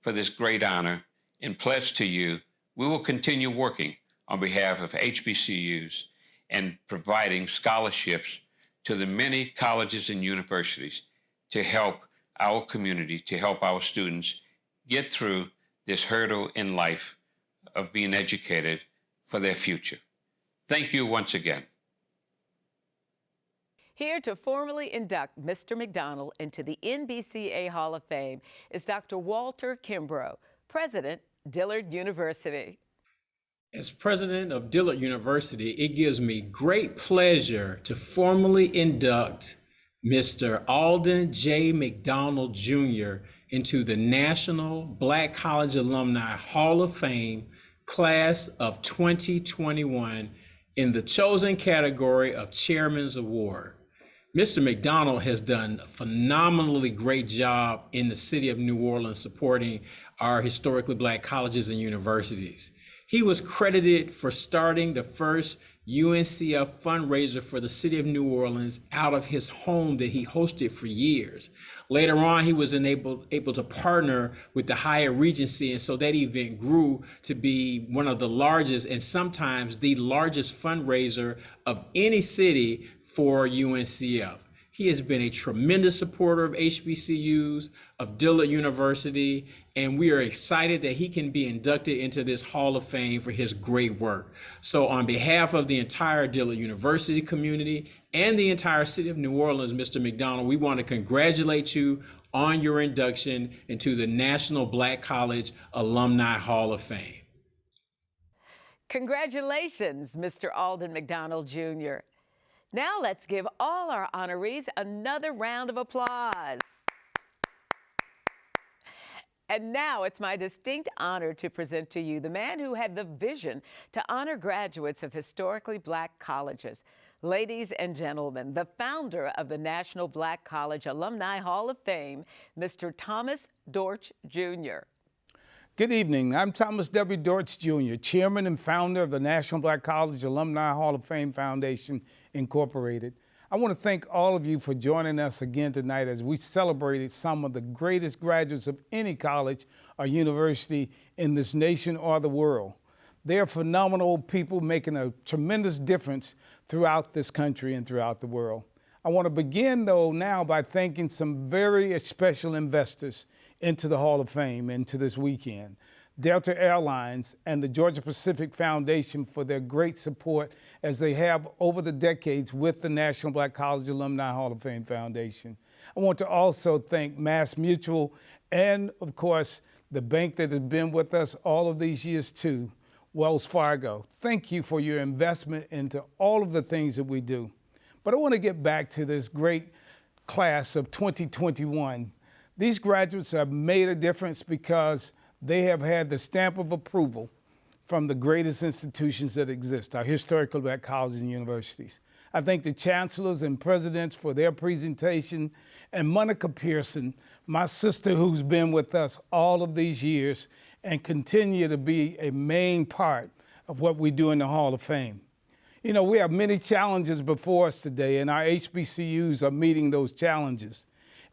for this great honor, and pledge to you we will continue working on behalf of HBCUs and providing scholarships to the many colleges and universities to help our community, to help our students get through this hurdle in life of being educated for their future. Thank you once again. Here to formally induct Mr. McDonald into the NBCA Hall of Fame is Dr. Walter Kimbrough, President, Dillard University. As president of Dillard University, it gives me great pleasure to formally induct Mr. Alden J. McDonald Jr. into the National Black College Alumni Hall of Fame Class of 2021 in the chosen category of Chairman's Award. Mr. McDonald has done a phenomenally great job in the city of New Orleans supporting our historically Black colleges and universities. He was credited for starting the first UNCF fundraiser for the city of New Orleans out of his home that he hosted for years. Later on, he was able to partner with the Hyatt Regency, and so that event grew to be one of the largest and sometimes the largest fundraiser of any city for UNCF. He has been a tremendous supporter of HBCUs, of Dillard University, and we are excited that he can be inducted into this Hall of Fame for his great work. So on behalf of the entire Dillard University community and the entire city of New Orleans, Mr. McDonald, we want to congratulate you on your induction into the National Black College Alumni Hall of Fame. Congratulations, Mr. Alden McDonald Jr. Now let's give all our honorees another round of applause. And now it's my distinct honor to present to you the man who had the vision to honor graduates of historically Black colleges. Ladies and gentlemen, the founder of the National Black College Alumni Hall of Fame, Mr. Thomas Dortch Jr. Good evening. I'm Thomas W. Dortch Jr., Chairman and founder of the National Black College Alumni Hall of Fame Foundation, Incorporated. I want to thank all of you for joining us again tonight as we celebrated some of the greatest graduates of any college or university in this nation or the world. They are phenomenal people making a tremendous difference throughout this country and throughout the world. I want to begin, though, now by thanking some very special investors into the Hall of Fame, into this weekend. Delta Airlines and the Georgia Pacific Foundation for their great support as they have over the decades with the National Black College Alumni Hall of Fame Foundation. I want to also thank Mass Mutual and, of course, the bank that has been with us all of these years too, Wells Fargo. Thank you for your investment into all of the things that we do. But I want to get back to this great class of 2021. These graduates have made a difference because they have had the stamp of approval from the greatest institutions that exist, our historical Black colleges and universities. I thank the chancellors and presidents for their presentation, and Monica Pearson, my sister who's been with us all of these years and continue to be a main part of what we do in the Hall of Fame. You know, we have many challenges before us today, and our HBCUs are meeting those challenges.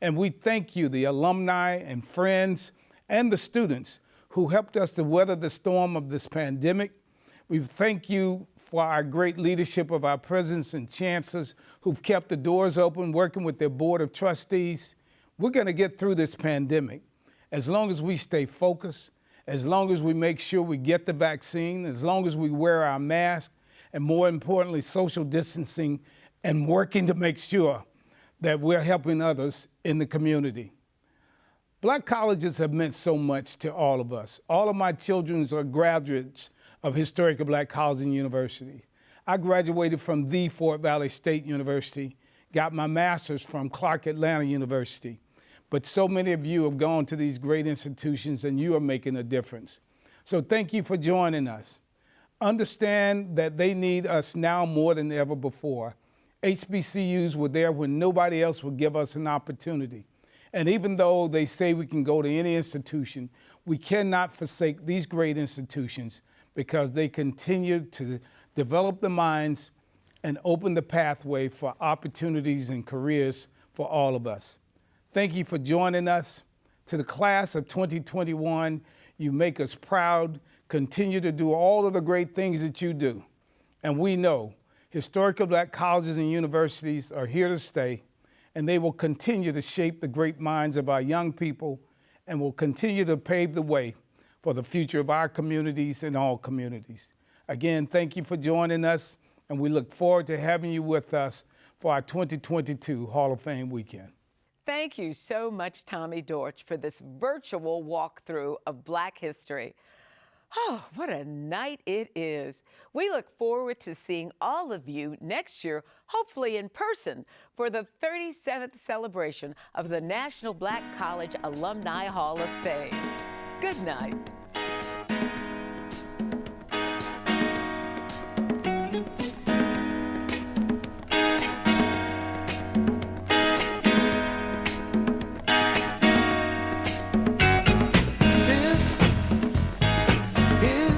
And we thank you, the alumni and friends and the students who helped us to weather the storm of this pandemic. We thank you for our great leadership of our presidents and chancellors who've kept the doors open, working with their board of trustees. We're going to get through this pandemic as long as we stay focused, as long as we make sure we get the vaccine, as long as we wear our mask, and more importantly, social distancing and working to make sure that we're helping others in the community. Black colleges have meant so much to all of us. All of my children are graduates of historical Black colleges and universities. I graduated from the Fort Valley State University, got my master's from Clark Atlanta University. But so many of you have gone to these great institutions and you are making a difference. So thank you for joining us. Understand that they need us now more than ever before. HBCUs were there when nobody else would give us an opportunity. And even though they say we can go to any institution, we cannot forsake these great institutions because they continue to develop the minds and open the pathway for opportunities and careers for all of us. Thank you for joining us. To the class of 2021, you make us proud. Continue to do all of the great things that you do. And we know historical Black colleges and universities are here to stay, and they will continue to shape the great minds of our young people and will continue to pave the way for the future of our communities and all communities. Again, thank you for joining us, and we look forward to having you with us for our 2022 Hall of Fame weekend. Thank you so much, Tommy Dortch, for this virtual walkthrough of Black history. Oh, what a night it is. We look forward to seeing all of you next year, hopefully in person, for the 37th celebration of the National Black College Alumni Hall of Fame. Good night. This is